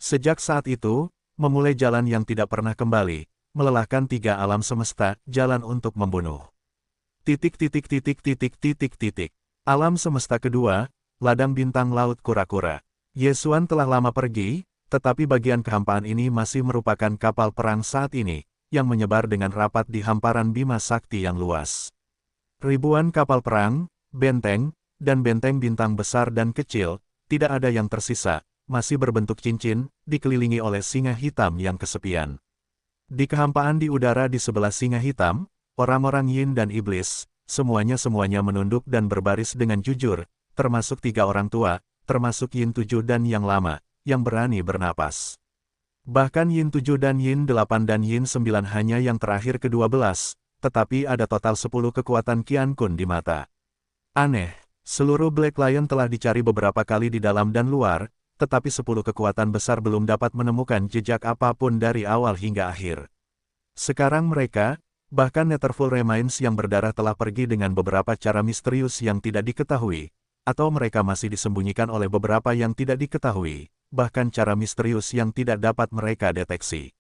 Sejak saat itu, memulai jalan yang tidak pernah kembali, melelahkan tiga alam semesta, jalan untuk membunuh. Alam semesta kedua, ladang bintang laut kura-kura. Yesuan telah lama pergi, tetapi bagian kehampaan ini masih merupakan kapal perang saat ini, yang menyebar dengan rapat di hamparan Bima Sakti yang luas. Ribuan kapal perang, benteng, dan benteng bintang besar dan kecil, tidak ada yang tersisa, masih berbentuk cincin, dikelilingi oleh singa hitam yang kesepian. Di kehampaan di udara di sebelah singa hitam, orang-orang Yin dan Iblis, semuanya menunduk dan berbaris dengan jujur, termasuk 3 orang tua, termasuk Yin 7 dan Yang Lama, yang berani bernapas. Bahkan Yin 7 dan Yin 8 dan Yin 9 hanya yang terakhir ke-12, tetapi ada total 10 kekuatan Qian Kun di mata. Aneh, seluruh Black Lion telah dicari beberapa kali di dalam dan luar, tetapi 10 kekuatan besar belum dapat menemukan jejak apapun dari awal hingga akhir. Sekarang mereka, bahkan Netherful Remains yang berdarah telah pergi dengan beberapa cara misterius yang tidak diketahui, atau mereka masih disembunyikan oleh beberapa yang tidak diketahui, bahkan cara misterius yang tidak dapat mereka deteksi.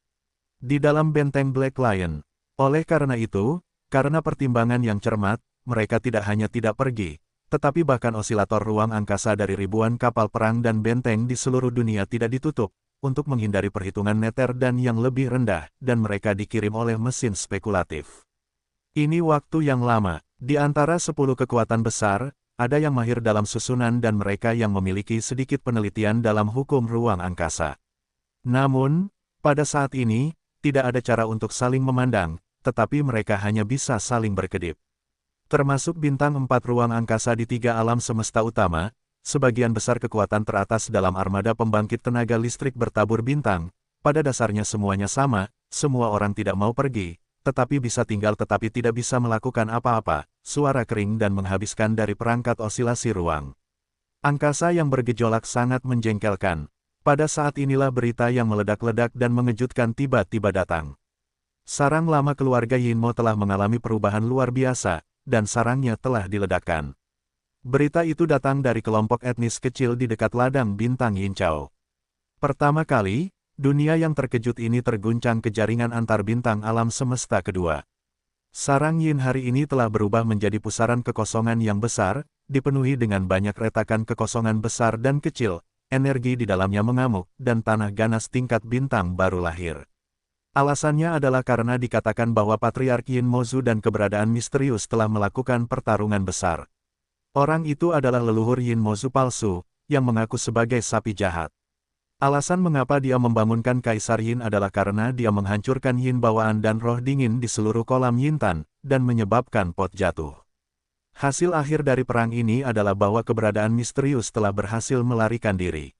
Di dalam benteng Black Lion. Oleh karena itu, karena pertimbangan yang cermat, mereka tidak hanya tidak pergi, tetapi bahkan osilator ruang angkasa dari ribuan kapal perang dan benteng di seluruh dunia tidak ditutup, untuk menghindari perhitungan neter dan yang lebih rendah, dan mereka dikirim oleh mesin spekulatif. Ini waktu yang lama. Di antara 10 kekuatan besar, ada yang mahir dalam susunan dan mereka yang memiliki sedikit penelitian dalam hukum ruang angkasa. Namun, pada saat ini, tidak ada cara untuk saling memandang, tetapi mereka hanya bisa saling berkedip. Termasuk bintang 4 ruang angkasa di 3 alam semesta utama, sebagian besar kekuatan teratas dalam armada pembangkit tenaga listrik bertabur bintang, pada dasarnya semuanya sama, semua orang tidak mau pergi, tetapi bisa tinggal tetapi tidak bisa melakukan apa-apa, suara kering dan menghabiskan dari perangkat osilasi ruang. Angkasa yang bergejolak sangat menjengkelkan. Pada saat inilah berita yang meledak-ledak dan mengejutkan tiba-tiba datang. Sarang lama keluarga Yinmo telah mengalami perubahan luar biasa, dan sarangnya telah diledakkan. Berita itu datang dari kelompok etnis kecil di dekat ladang bintang Yinchao. Pertama kali, dunia yang terkejut ini terguncang ke jaringan antar bintang alam semesta kedua. Sarang Yin hari ini telah berubah menjadi pusaran kekosongan yang besar, dipenuhi dengan banyak retakan kekosongan besar dan kecil, energi di dalamnya mengamuk, dan tanah ganas tingkat bintang baru lahir. Alasannya adalah karena dikatakan bahwa Patriark Yin Mozu dan keberadaan misterius telah melakukan pertarungan besar. Orang itu adalah leluhur Yin Mozu palsu, yang mengaku sebagai sapi jahat. Alasan mengapa dia membangunkan Kaisar Yin adalah karena dia menghancurkan Yin bawaan dan roh dingin di seluruh kolam Yintan, dan menyebabkan pot jatuh. Hasil akhir dari perang ini adalah bahwa keberadaan misterius telah berhasil melarikan diri.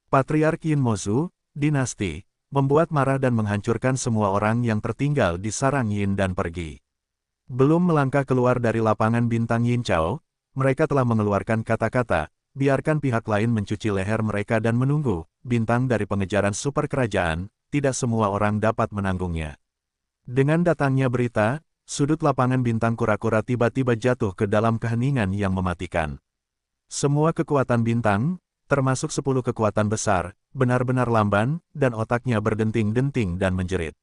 Patriark Yin Mozu, dinasti, membuat marah dan menghancurkan semua orang yang tertinggal di sarang Yin dan pergi. Belum melangkah keluar dari lapangan bintang Yinchao, mereka telah mengeluarkan kata-kata, biarkan pihak lain mencuci leher mereka dan menunggu, bintang dari pengejaran super kerajaan, tidak semua orang dapat menanggungnya. Dengan datangnya berita, sudut lapangan bintang kura-kura tiba-tiba jatuh ke dalam keheningan yang mematikan. Semua kekuatan bintang, termasuk 10 kekuatan besar, benar-benar lamban, dan otaknya berdenting-denting dan menjerit.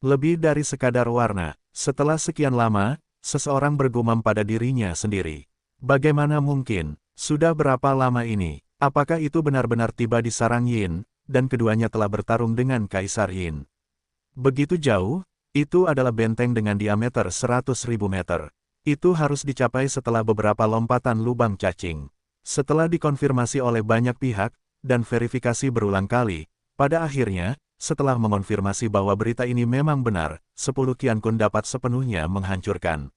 Lebih dari sekadar warna, setelah sekian lama, seseorang bergumam pada dirinya sendiri. Bagaimana mungkin? Sudah berapa lama ini? Apakah itu benar-benar tiba di sarang Yin, dan keduanya telah bertarung dengan Kaisar Yin? Begitu jauh, itu adalah benteng dengan diameter 100.000 meter. Itu harus dicapai setelah beberapa lompatan lubang cacing. Setelah dikonfirmasi oleh banyak pihak, dan verifikasi berulang kali, pada akhirnya, setelah mengonfirmasi bahwa berita ini memang benar, 10 Qian Kun dapat sepenuhnya menghancurkan.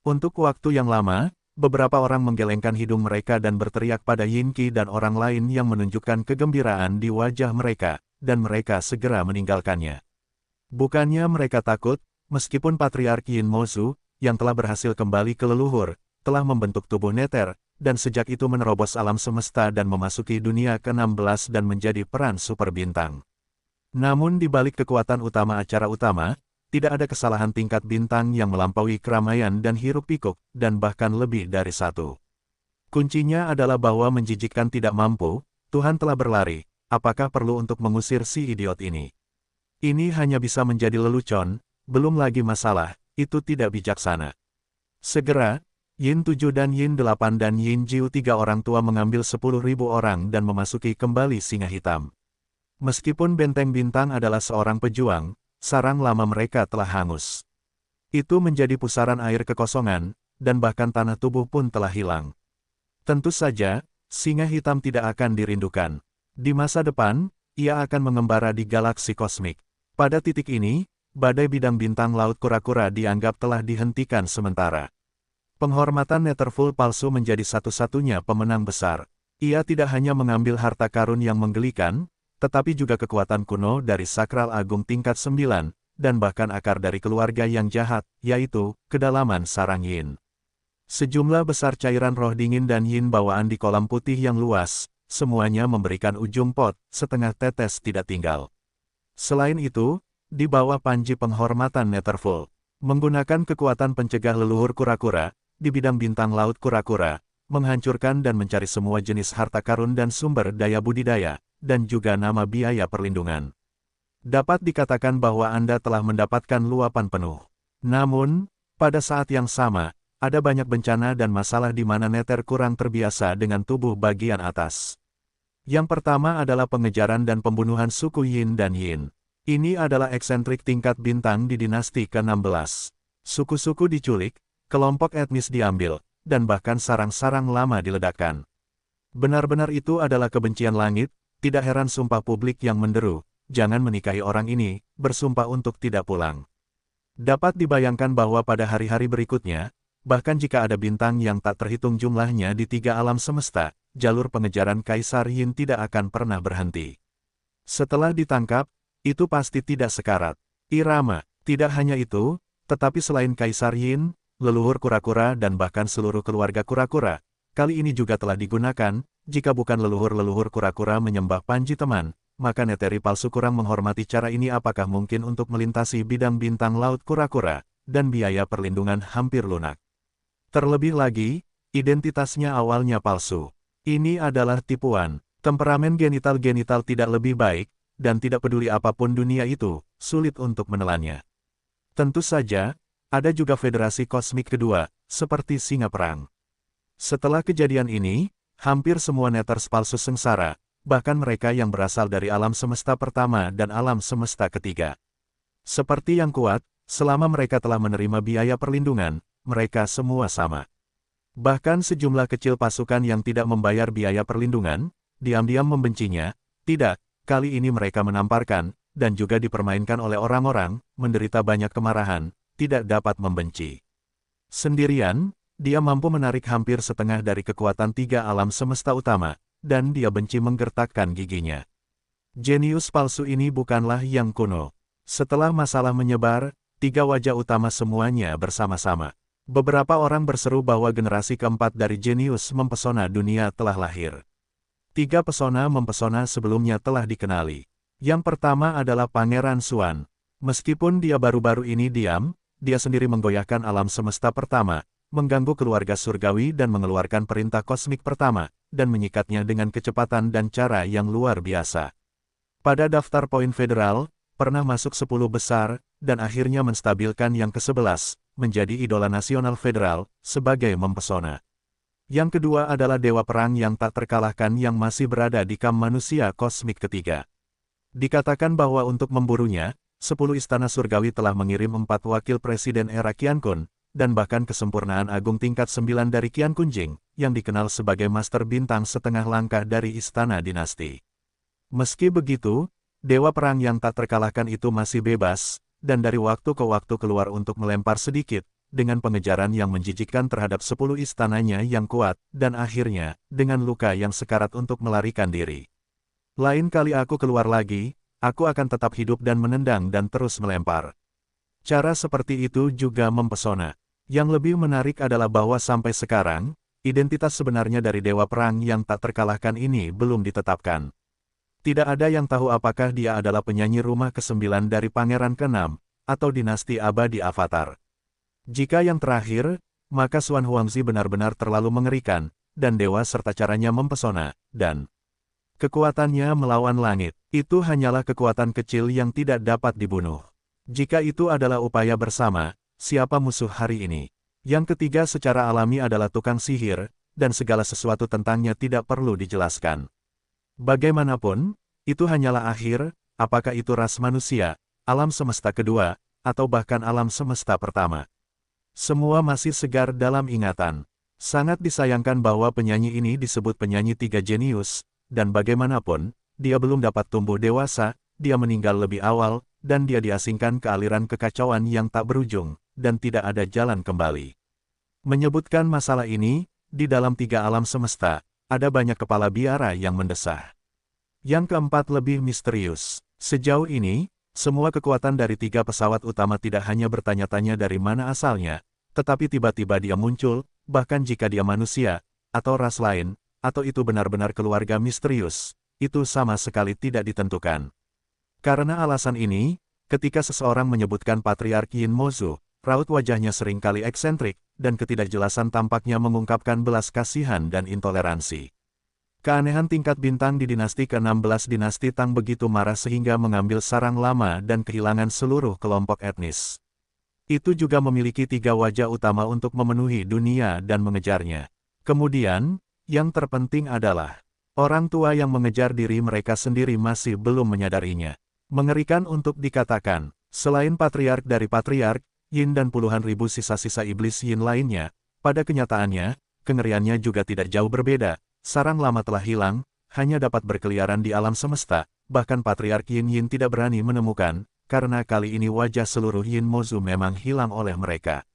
Untuk waktu yang lama, beberapa orang menggelengkan hidung mereka dan berteriak pada Yin Qi dan orang lain yang menunjukkan kegembiraan di wajah mereka, dan mereka segera meninggalkannya. Bukannya mereka takut, meskipun Patriark Yin Mozu, yang telah berhasil kembali ke leluhur, telah membentuk tubuh neter, dan sejak itu menerobos alam semesta dan memasuki dunia ke-16 dan menjadi peran super bintang. Namun di balik kekuatan utama acara utama, tidak ada kesalahan tingkat bintang yang melampaui keramaian dan hiruk-pikuk, dan bahkan lebih dari satu. Kuncinya adalah bahwa menjijikkan tidak mampu, Tuhan telah berlari, apakah perlu untuk mengusir si idiot ini? Ini hanya bisa menjadi lelucon, belum lagi masalah, itu tidak bijaksana. Segera, Yin 7 dan Yin 8 dan Yin Jiu 3 orang tua mengambil 10.000 orang dan memasuki kembali singa hitam. Meskipun benteng bintang adalah seorang pejuang, sarang lama mereka telah hangus. Itu menjadi pusaran air kekosongan, dan bahkan tanah tubuh pun telah hilang. Tentu saja, singa hitam tidak akan dirindukan. Di masa depan, ia akan mengembara di galaksi kosmik. Pada titik ini, badai bidang bintang laut kura-kura dianggap telah dihentikan sementara. Penghormatan Netherfall palsu menjadi satu-satunya pemenang besar. Ia tidak hanya mengambil harta karun yang menggelikan, tetapi juga kekuatan kuno dari sakral agung tingkat 9, dan bahkan akar dari keluarga yang jahat, yaitu kedalaman sarang yin. Sejumlah besar cairan roh dingin dan yin bawaan di kolam putih yang luas, semuanya memberikan ujung pot, setengah tetes tidak tinggal. Selain itu, di bawah panji penghormatan Netherfall, menggunakan kekuatan pencegah leluhur kura-kura, di bidang bintang laut kura-kura, menghancurkan dan mencari semua jenis harta karun dan sumber daya budidaya, dan juga nama biaya perlindungan. Dapat dikatakan bahwa Anda telah mendapatkan luapan penuh. Namun, pada saat yang sama, ada banyak bencana dan masalah di mana Nether kurang terbiasa dengan tubuh bagian atas. Yang pertama adalah pengejaran dan pembunuhan suku Yin dan Yin. Ini adalah eksentrik tingkat bintang di dinasti ke-16. Suku-suku diculik, kelompok etnis diambil, dan bahkan sarang-sarang lama diledakkan. Benar-benar itu adalah kebencian langit, tidak heran sumpah publik yang menderu, jangan menikahi orang ini, bersumpah untuk tidak pulang. Dapat dibayangkan bahwa pada hari-hari berikutnya, bahkan jika ada bintang yang tak terhitung jumlahnya di 3 alam semesta, jalur pengejaran Kaisar Yin tidak akan pernah berhenti. Setelah ditangkap, itu pasti tidak sekarat. Irama, tidak hanya itu, tetapi selain Kaisar Yin, leluhur kura-kura dan bahkan seluruh keluarga kura-kura, kali ini juga telah digunakan, jika bukan leluhur-leluhur kura-kura menyembah panji teman, maka neteri palsu kurang menghormati cara ini. Apakah mungkin untuk melintasi bidang bintang laut kura-kura, dan biaya perlindungan hampir lunak. Terlebih lagi, identitasnya awalnya palsu. Ini adalah tipuan. Temperamen genital-genital tidak lebih baik, dan tidak peduli apapun dunia itu, sulit untuk menelannya. Tentu saja, ada juga federasi kosmik kedua, seperti singa perang. Setelah kejadian ini, hampir semua Nethers palsu sengsara, bahkan mereka yang berasal dari alam semesta pertama dan alam semesta ketiga. Seperti yang kuat, selama mereka telah menerima biaya perlindungan, mereka semua sama. Bahkan sejumlah kecil pasukan yang tidak membayar biaya perlindungan, diam-diam membencinya. Tidak, kali ini mereka menamparkan, dan juga dipermainkan oleh orang-orang, menderita banyak kemarahan, tidak dapat membenci. Sendirian, dia mampu menarik hampir setengah dari kekuatan 3 alam semesta utama, dan dia benci menggertakkan giginya. Jenius palsu ini bukanlah yang kuno. Setelah masalah menyebar, 3 wajah utama semuanya bersama-sama. Beberapa orang berseru bahwa generasi keempat dari jenius mempesona dunia telah lahir. 3 pesona mempesona sebelumnya telah dikenali. Yang pertama adalah Pangeran Xuan. Meskipun dia baru-baru ini diam, dia sendiri menggoyahkan alam semesta pertama, mengganggu keluarga surgawi dan mengeluarkan perintah kosmik pertama, dan menyikatnya dengan kecepatan dan cara yang luar biasa. Pada daftar poin federal, pernah masuk 10 besar, dan akhirnya menstabilkan yang ke-11, menjadi idola nasional federal, sebagai mempesona. Yang kedua adalah Dewa Perang yang tak terkalahkan yang masih berada di kam manusia kosmik ketiga. Dikatakan bahwa untuk memburunya, 10 istana surgawi telah mengirim 4 wakil presiden era Qian Kun, dan bahkan kesempurnaan agung tingkat 9 dari Qian Kun Jing, yang dikenal sebagai master bintang setengah langkah dari istana dinasti. Meski begitu, Dewa Perang yang tak terkalahkan itu masih bebas, dan dari waktu ke waktu keluar untuk melempar sedikit, dengan pengejaran yang menjijikkan terhadap 10 istananya yang kuat, dan akhirnya, dengan luka yang sekarat untuk melarikan diri. Lain kali aku keluar lagi, aku akan tetap hidup dan menendang dan terus melempar. Cara seperti itu juga mempesona. Yang lebih menarik adalah bahwa sampai sekarang, identitas sebenarnya dari Dewa Perang yang tak terkalahkan ini belum ditetapkan. Tidak ada yang tahu apakah dia adalah penyanyi rumah ke-9 dari Pangeran ke-6, atau dinasti abadi Avatar. Jika yang terakhir, maka Xuan Huangzi benar-benar terlalu mengerikan, dan dewa serta caranya mempesona, dan kekuatannya melawan langit. Itu hanyalah kekuatan kecil yang tidak dapat dibunuh. Jika itu adalah upaya bersama, siapa musuh hari ini? Yang ketiga secara alami adalah tukang sihir, dan segala sesuatu tentangnya tidak perlu dijelaskan. Bagaimanapun, itu hanyalah akhir, apakah itu ras manusia, alam semesta kedua, atau bahkan alam semesta pertama. Semua masih segar dalam ingatan. Sangat disayangkan bahwa penyanyi ini disebut penyanyi 3 jenius, dan bagaimanapun, dia belum dapat tumbuh dewasa, dia meninggal lebih awal, dan dia diasingkan ke aliran kekacauan yang tak berujung, dan tidak ada jalan kembali. Menyebutkan masalah ini, di dalam 3 alam semesta, ada banyak kepala biara yang mendesah. Yang keempat lebih misterius. Sejauh ini, semua kekuatan dari 3 pesawat utama tidak hanya bertanya-tanya dari mana asalnya, tetapi tiba-tiba dia muncul, bahkan jika dia manusia, atau ras lain, atau itu benar-benar keluarga misterius, itu sama sekali tidak ditentukan. Karena alasan ini, ketika seseorang menyebutkan Patriark Yin Mozu, raut wajahnya seringkali eksentrik, dan ketidakjelasan tampaknya mengungkapkan belas kasihan dan intoleransi. Keanehan tingkat bintang di dinasti ke-16 dinasti Tang begitu marah sehingga mengambil sarang lama dan kehilangan seluruh kelompok etnis. Itu juga memiliki 3 wajah utama untuk memenuhi dunia dan mengejarnya. Kemudian, yang terpenting adalah, orang tua yang mengejar diri mereka sendiri masih belum menyadarinya. Mengerikan untuk dikatakan, selain patriark dari patriark, Yin dan puluhan ribu sisa-sisa iblis Yin lainnya, pada kenyataannya, kengeriannya juga tidak jauh berbeda. Sarang lama telah hilang, hanya dapat berkeliaran di alam semesta, bahkan patriark Yin tidak berani menemukan, karena kali ini wajah seluruh Yin Mozu memang hilang oleh mereka.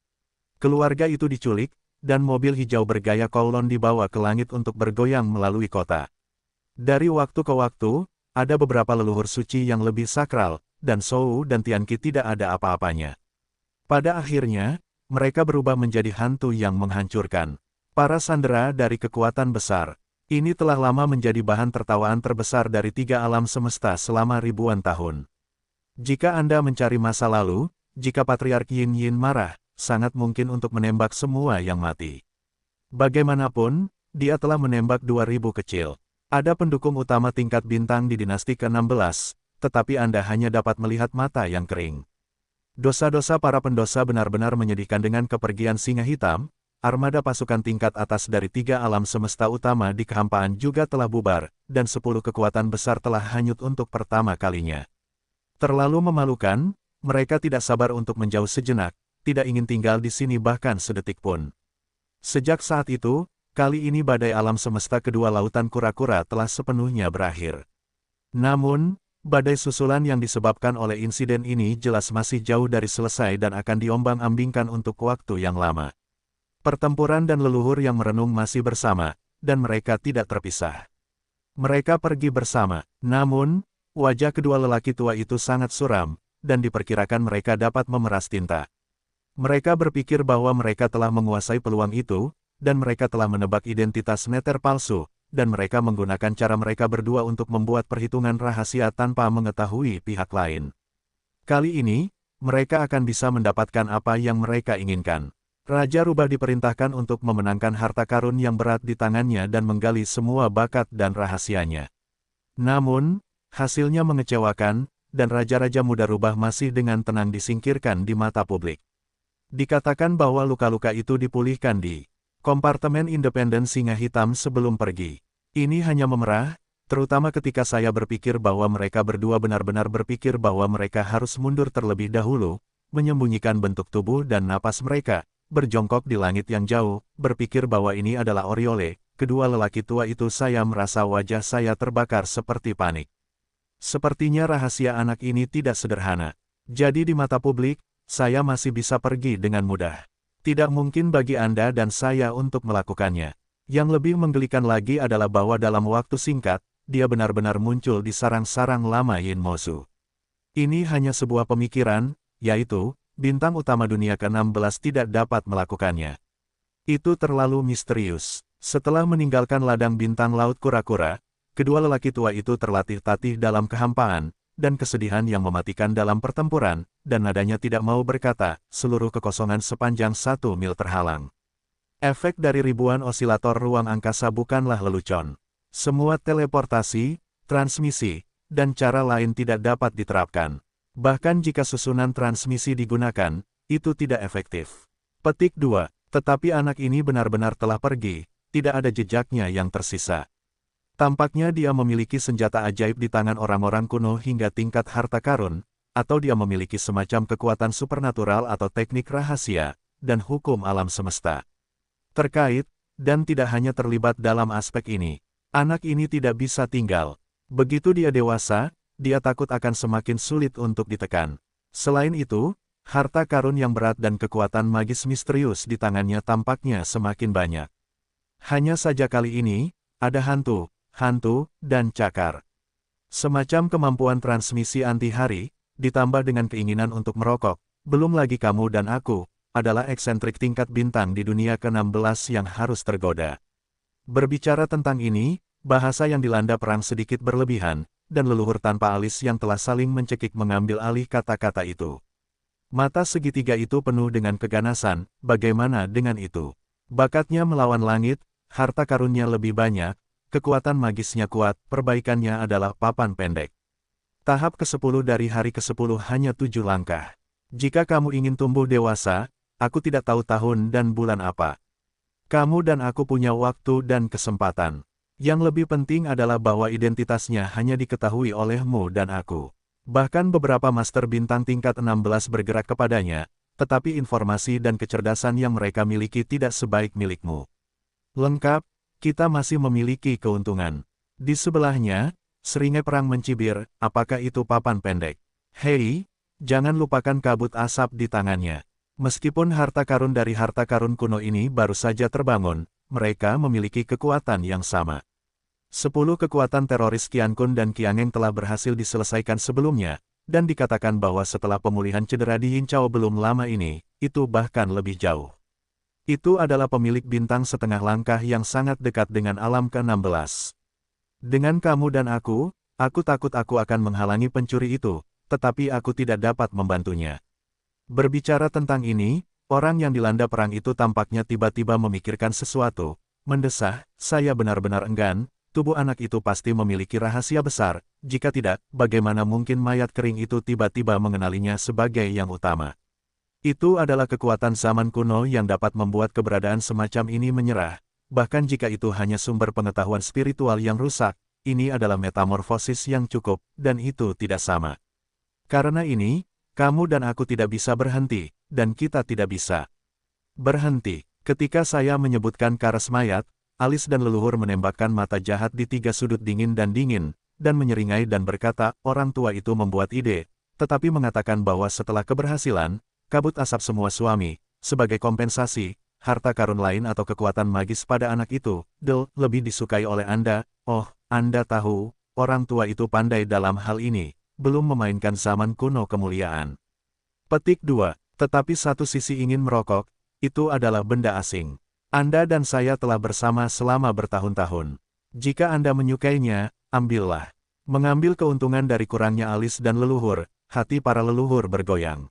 Keluarga itu diculik, dan mobil hijau bergaya Kowloon dibawa ke langit untuk bergoyang melalui kota. Dari waktu ke waktu, ada beberapa leluhur suci yang lebih sakral, dan Shou dan Tianqi tidak ada apa-apanya. Pada akhirnya, mereka berubah menjadi hantu yang menghancurkan. Para sandera dari kekuatan besar, ini telah lama menjadi bahan tertawaan terbesar dari 3 alam semesta selama ribuan tahun. Jika Anda mencari masa lalu, jika Patriark Yin marah, sangat mungkin untuk menembak semua yang mati. Bagaimanapun, dia telah menembak 2000 kecil. Ada pendukung utama tingkat bintang di dinasti ke-16, tetapi Anda hanya dapat melihat mata yang kering. Dosa-dosa para pendosa benar-benar menyedihkan. Dengan kepergian singa hitam, armada pasukan tingkat atas dari 3 alam semesta utama di kehampaan juga telah bubar, dan 10 kekuatan besar telah hanyut untuk pertama kalinya. Terlalu memalukan, mereka tidak sabar untuk menjauh sejenak, tidak ingin tinggal di sini bahkan sedetik pun. Sejak saat itu, kali ini badai alam semesta kedua lautan kura-kura telah sepenuhnya berakhir. Namun, badai susulan yang disebabkan oleh insiden ini jelas masih jauh dari selesai dan akan diombang-ambingkan untuk waktu yang lama. Pertempuran dan leluhur yang merenung masih bersama, dan mereka tidak terpisah. Mereka pergi bersama, namun, wajah kedua lelaki tua itu sangat suram, dan diperkirakan mereka dapat memeras tinta. Mereka berpikir bahwa mereka telah menguasai peluang itu, dan mereka telah menebak identitas neter palsu, dan mereka menggunakan cara mereka berdua untuk membuat perhitungan rahasia tanpa mengetahui pihak lain. Kali ini, mereka akan bisa mendapatkan apa yang mereka inginkan. Raja Rubah diperintahkan untuk memenangkan harta karun yang berat di tangannya dan menggali semua bakat dan rahasianya. Namun, hasilnya mengecewakan, dan Raja-Raja Muda Rubah masih dengan tenang disingkirkan di mata publik. Dikatakan bahwa luka-luka itu dipulihkan di kompartemen independen singa hitam sebelum pergi. Ini hanya memerah, terutama ketika saya berpikir bahwa mereka berdua benar-benar berpikir bahwa mereka harus mundur terlebih dahulu, menyembunyikan bentuk tubuh dan napas mereka, berjongkok di langit yang jauh, berpikir bahwa ini adalah Oriole. Kedua lelaki tua itu, saya merasa wajah saya terbakar seperti panik. Sepertinya rahasia anak ini tidak sederhana. Jadi di mata publik, saya masih bisa pergi dengan mudah. Tidak mungkin bagi Anda dan saya untuk melakukannya. Yang lebih menggelikan lagi adalah bahwa dalam waktu singkat, dia benar-benar muncul di sarang-sarang lama Yin Mozu. Ini hanya sebuah pemikiran, yaitu, bintang utama dunia ke-16 tidak dapat melakukannya. Itu terlalu misterius. Setelah meninggalkan ladang bintang laut kura-kura, kedua lelaki tua itu terlatih-tatih dalam kehampaan, dan kesedihan yang mematikan dalam pertempuran, dan nadanya tidak mau berkata, seluruh kekosongan sepanjang 1 mil terhalang. Efek dari ribuan osilator ruang angkasa bukanlah lelucon. Semua teleportasi, transmisi, dan cara lain tidak dapat diterapkan. Bahkan jika susunan transmisi digunakan, itu tidak efektif. Petik 2. Tetapi anak ini benar-benar telah pergi, tidak ada jejaknya yang tersisa. Tampaknya dia memiliki senjata ajaib di tangan orang-orang kuno hingga tingkat harta karun, atau dia memiliki semacam kekuatan supernatural atau teknik rahasia, dan hukum alam semesta. Terkait, dan tidak hanya terlibat dalam aspek ini. Anak ini tidak bisa tinggal. Begitu dia dewasa, dia takut akan semakin sulit untuk ditekan. Selain itu, harta karun yang berat dan kekuatan magis misterius di tangannya tampaknya semakin banyak. Hanya saja kali ini, ada hantu, dan cakar. Semacam kemampuan transmisi anti-hari, ditambah dengan keinginan untuk merokok, belum lagi kamu dan aku, adalah eksentrik tingkat bintang di dunia ke-16 yang harus tergoda. Berbicara tentang ini, bahasa yang dilanda perang sedikit berlebihan, dan leluhur tanpa alis yang telah saling mencekik mengambil alih kata-kata itu. Mata segitiga itu penuh dengan keganasan, bagaimana dengan itu? Bakatnya melawan langit, harta karunnya lebih banyak, kekuatan magisnya kuat, perbaikannya adalah papan pendek. Tahap ke-10 dari hari ke-10 hanya 7 langkah. Jika kamu ingin tumbuh dewasa, aku tidak tahu tahun dan bulan apa. Kamu dan aku punya waktu dan kesempatan. Yang lebih penting adalah bahwa identitasnya hanya diketahui olehmu dan aku. Bahkan beberapa master bintang tingkat 16 bergerak kepadanya, tetapi informasi dan kecerdasan yang mereka miliki tidak sebaik milikmu. Lengkap, kita masih memiliki keuntungan. Di sebelahnya, seringai perang mencibir, apakah itu papan pendek? Hei, jangan lupakan kabut asap di tangannya. Meskipun harta karun dari harta karun kuno ini baru saja terbangun, mereka memiliki kekuatan yang sama. 10 kekuatan teroris Qiankun dan Qiangeng telah berhasil diselesaikan sebelumnya, dan dikatakan bahwa setelah pemulihan cedera di Yinchao belum lama ini, itu bahkan lebih jauh. Itu adalah pemilik bintang setengah langkah yang sangat dekat dengan alam ke-16. Dengan kamu dan aku takut aku akan menghalangi pencuri itu, tetapi aku tidak dapat membantunya. Berbicara tentang ini, orang yang dilanda perang itu tampaknya tiba-tiba memikirkan sesuatu, mendesah, saya benar-benar enggan, tubuh anak itu pasti memiliki rahasia besar, jika tidak, bagaimana mungkin mayat kering itu tiba-tiba mengenalinya sebagai yang utama. Itu adalah kekuatan zaman kuno yang dapat membuat keberadaan semacam ini menyerah, bahkan jika itu hanya sumber pengetahuan spiritual yang rusak, ini adalah metamorfosis yang cukup, dan itu tidak sama. Karena ini, kamu dan aku tidak bisa berhenti, dan kita tidak bisa berhenti. Ketika saya menyebutkan karas mayat, alis dan leluhur menembakkan mata jahat di 3 sudut dingin, dan menyeringai dan berkata, orang tua itu membuat ide, tetapi mengatakan bahwa setelah keberhasilan, kabut asap semua suami, sebagai kompensasi, harta karun lain atau kekuatan magis pada anak itu, lebih disukai oleh Anda. Oh, Anda tahu, orang tua itu pandai dalam hal ini. Belum memainkan zaman kuno kemuliaan. Petik 2. Tetapi satu sisi ingin merokok, itu adalah benda asing. Anda dan saya telah bersama selama bertahun-tahun. Jika Anda menyukainya, ambillah. Mengambil keuntungan dari kurangnya alis dan leluhur, hati para leluhur bergoyang.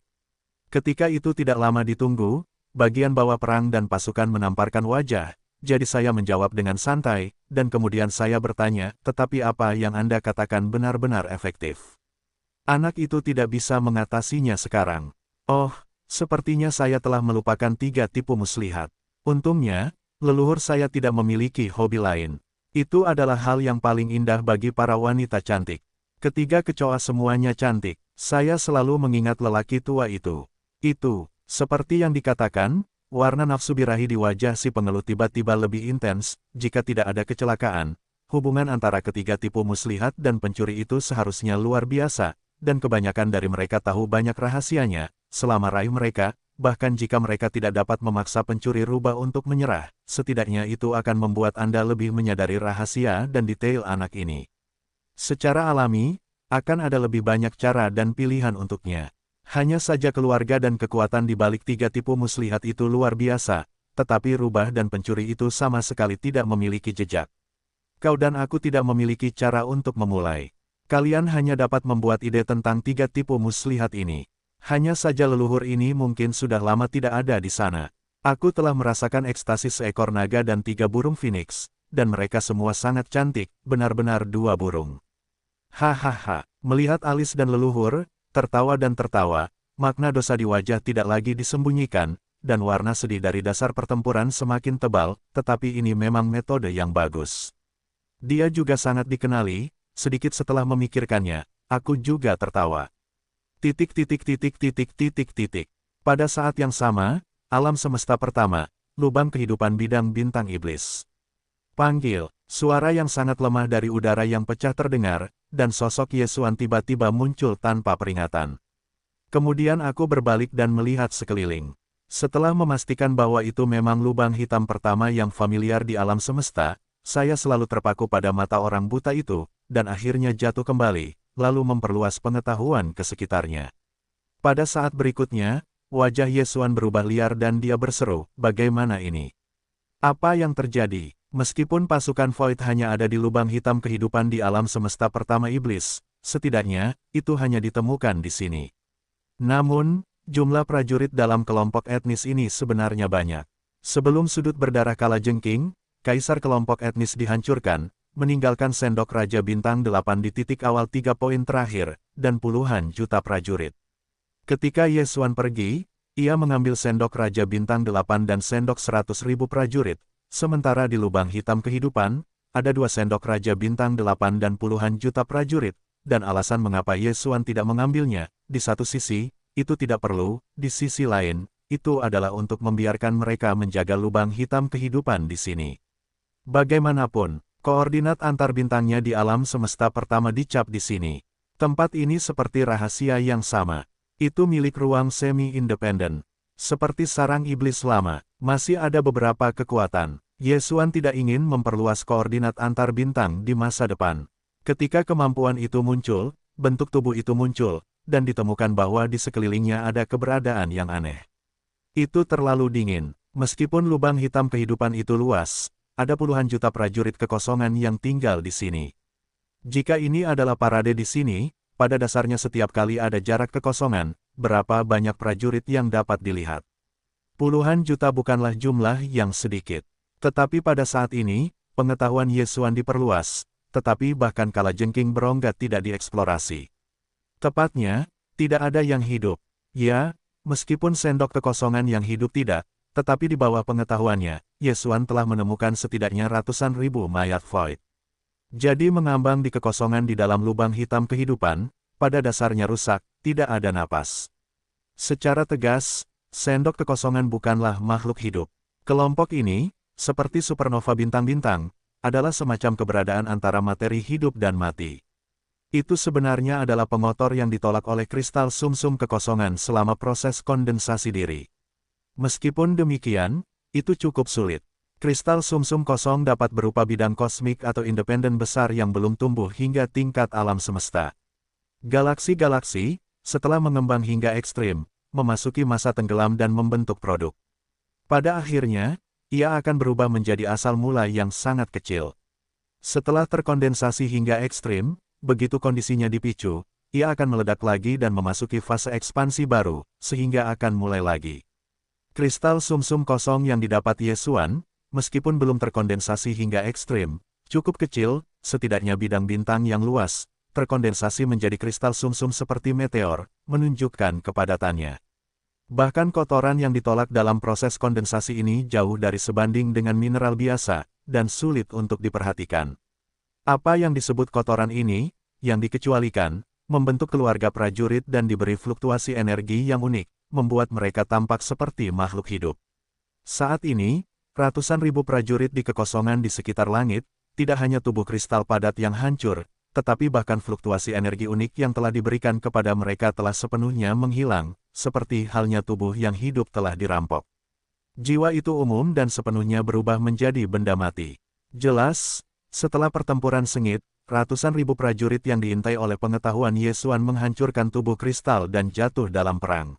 Ketika itu tidak lama ditunggu, bagian bawah perang dan pasukan menamparkan wajah, jadi saya menjawab dengan santai, dan kemudian saya bertanya, tetapi apa yang Anda katakan benar-benar efektif? Anak itu tidak bisa mengatasinya sekarang. Oh, sepertinya saya telah melupakan 3 tipu muslihat. Untungnya, leluhur saya tidak memiliki hobi lain. Itu adalah hal yang paling indah bagi para wanita cantik. Ketiga kecoa semuanya cantik. Saya selalu mengingat lelaki tua itu. Itu, seperti yang dikatakan, warna nafsu birahi di wajah si pengeluh tiba-tiba lebih intens, jika tidak ada kecelakaan. Hubungan antara ketiga tipu muslihat dan pencuri itu seharusnya luar biasa. Dan kebanyakan dari mereka tahu banyak rahasianya, selama raih mereka, bahkan jika mereka tidak dapat memaksa pencuri rubah untuk menyerah, setidaknya itu akan membuat Anda lebih menyadari rahasia dan detail anak ini. Secara alami, akan ada lebih banyak cara dan pilihan untuknya. Hanya saja keluarga dan kekuatan di balik 3 tipu muslihat itu luar biasa, tetapi rubah dan pencuri itu sama sekali tidak memiliki jejak. Kau dan aku tidak memiliki cara untuk memulai. Kalian hanya dapat membuat ide tentang 3 tipu muslihat ini. Hanya saja leluhur ini mungkin sudah lama tidak ada di sana. Aku telah merasakan ekstasis seekor naga dan 3 burung phoenix, dan mereka semua sangat cantik, benar-benar 2 burung. Hahaha, melihat alis dan leluhur, tertawa dan tertawa, makna dosa di wajah tidak lagi disembunyikan, dan warna sedih dari dasar pertempuran semakin tebal, tetapi ini memang metode yang bagus. Dia juga sangat dikenali. Sedikit setelah memikirkannya, aku juga tertawa. Pada saat yang sama, alam semesta pertama, lubang kehidupan bidang bintang iblis. Panggil, suara yang sangat lemah dari udara yang pecah terdengar, dan sosok Yesuan tiba-tiba muncul tanpa peringatan. Kemudian aku berbalik dan melihat sekeliling. Setelah memastikan bahwa itu memang lubang hitam pertama yang familiar di alam semesta, saya selalu terpaku pada mata orang buta itu, dan akhirnya jatuh kembali, lalu memperluas pengetahuan ke sekitarnya. Pada saat berikutnya, wajah Yesuan berubah liar dan dia berseru, "Bagaimana ini? Apa yang terjadi?" Meskipun pasukan Void hanya ada di lubang hitam kehidupan di alam semesta pertama iblis, setidaknya, itu hanya ditemukan di sini. Namun, jumlah prajurit dalam kelompok etnis ini sebenarnya banyak. Sebelum sudut berdarah kalajengking, kaisar kelompok etnis dihancurkan, meninggalkan sendok Raja Bintang 8 di titik awal 3 poin terakhir, dan puluhan juta prajurit. Ketika Yesuan pergi, ia mengambil sendok Raja Bintang 8 dan sendok 100.000 prajurit, sementara di lubang hitam kehidupan, ada 2 sendok Raja Bintang 8 dan puluhan juta prajurit, dan alasan mengapa Yesuan tidak mengambilnya, di satu sisi, itu tidak perlu, di sisi lain, itu adalah untuk membiarkan mereka menjaga lubang hitam kehidupan di sini. Bagaimanapun, koordinat antar bintangnya di alam semesta pertama dicap di sini. Tempat ini seperti rahasia yang sama. Itu milik ruang semi-independen. Seperti sarang iblis lama, masih ada beberapa kekuatan. Yesuan tidak ingin memperluas koordinat antar bintang di masa depan. Ketika kemampuan itu muncul, bentuk tubuh itu muncul, dan ditemukan bahwa di sekelilingnya ada keberadaan yang aneh. Itu terlalu dingin. Meskipun lubang hitam kehidupan itu luas, ada puluhan juta prajurit kekosongan yang tinggal di sini. Jika ini adalah parade di sini, pada dasarnya setiap kali ada jarak kekosongan, berapa banyak prajurit yang dapat dilihat. Puluhan juta bukanlah jumlah yang sedikit. Tetapi pada saat ini, pengetahuan Yesuan diperluas, tetapi bahkan kalajengking berongga tidak dieksplorasi. Tepatnya, tidak ada yang hidup. Ya, meskipun sendok kekosongan yang hidup tidak, tetapi di bawah pengetahuannya, Yesuan telah menemukan setidaknya ratusan ribu mayat Void. Jadi mengambang di kekosongan di dalam lubang hitam kehidupan, pada dasarnya rusak, tidak ada napas. Secara tegas, sendok kekosongan bukanlah makhluk hidup. Kelompok ini, seperti supernova bintang-bintang, adalah semacam keberadaan antara materi hidup dan mati. Itu sebenarnya adalah pengotor yang ditolak oleh kristal sumsum kekosongan selama proses kondensasi diri. Meskipun demikian, itu cukup sulit. Kristal sumsum kosong dapat berupa bidang kosmik atau independen besar yang belum tumbuh hingga tingkat alam semesta. Galaksi-galaksi, setelah mengembang hingga ekstrim, memasuki masa tenggelam dan membentuk produk. Pada akhirnya, ia akan berubah menjadi asal mula yang sangat kecil. Setelah terkondensasi hingga ekstrim, begitu kondisinya dipicu, ia akan meledak lagi dan memasuki fase ekspansi baru, sehingga akan mulai lagi. Kristal sumsum kosong yang didapat Yesuan, meskipun belum terkondensasi hingga ekstrim, cukup kecil, setidaknya bidang bintang yang luas, terkondensasi menjadi kristal sumsum seperti meteor, menunjukkan kepadatannya. Bahkan kotoran yang ditolak dalam proses kondensasi ini jauh dari sebanding dengan mineral biasa, dan sulit untuk diperhatikan. Apa yang disebut kotoran ini, yang dikecualikan, membentuk keluarga prajurit dan diberi fluktuasi energi yang unik, membuat mereka tampak seperti makhluk hidup. Saat ini, ratusan ribu prajurit di kekosongan di sekitar langit, tidak hanya tubuh kristal padat yang hancur, tetapi bahkan fluktuasi energi unik yang telah diberikan kepada mereka telah sepenuhnya menghilang, seperti halnya tubuh yang hidup telah dirampok. Jiwa itu umum dan sepenuhnya berubah menjadi benda mati. Jelas, setelah pertempuran sengit, ratusan ribu prajurit yang diintai oleh pengetahuan Yesuan menghancurkan tubuh kristal dan jatuh dalam perang.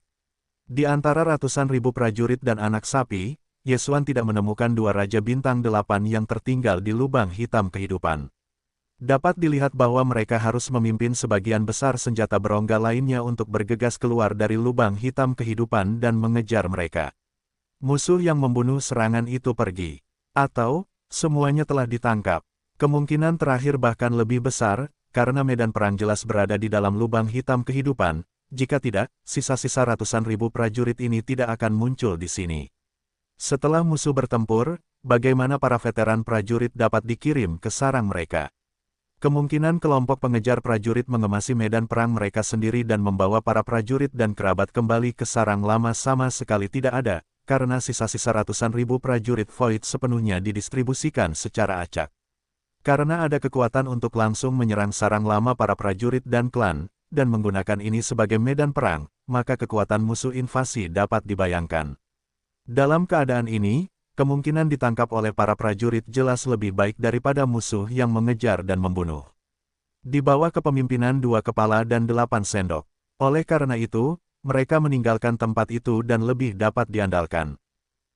Di antara ratusan ribu prajurit dan anak sapi, Yesuan tidak menemukan 2 Raja Bintang 8 yang tertinggal di lubang hitam kehidupan. Dapat dilihat bahwa mereka harus memimpin sebagian besar senjata berongga lainnya untuk bergegas keluar dari lubang hitam kehidupan dan mengejar mereka. Musuh yang membunuh serangan itu pergi. Atau, semuanya telah ditangkap. Kemungkinan terakhir bahkan lebih besar, karena medan perang jelas berada di dalam lubang hitam kehidupan. Jika tidak, sisa-sisa ratusan ribu prajurit ini tidak akan muncul di sini. Setelah musuh bertempur, bagaimana para veteran prajurit dapat dikirim ke sarang mereka? Kemungkinan kelompok pengejar prajurit mengemasi medan perang mereka sendiri dan membawa para prajurit dan kerabat kembali ke sarang lama sama sekali tidak ada, karena sisa-sisa ratusan ribu prajurit Void sepenuhnya didistribusikan secara acak. Karena ada kekuatan untuk langsung menyerang sarang lama para prajurit dan klan, dan menggunakan ini sebagai medan perang, maka kekuatan musuh invasi dapat dibayangkan. Dalam keadaan ini, kemungkinan ditangkap oleh para prajurit jelas lebih baik daripada musuh yang mengejar dan membunuh. Di bawah kepemimpinan 2 kepala dan 8 sendok. Oleh karena itu, mereka meninggalkan tempat itu dan lebih dapat diandalkan.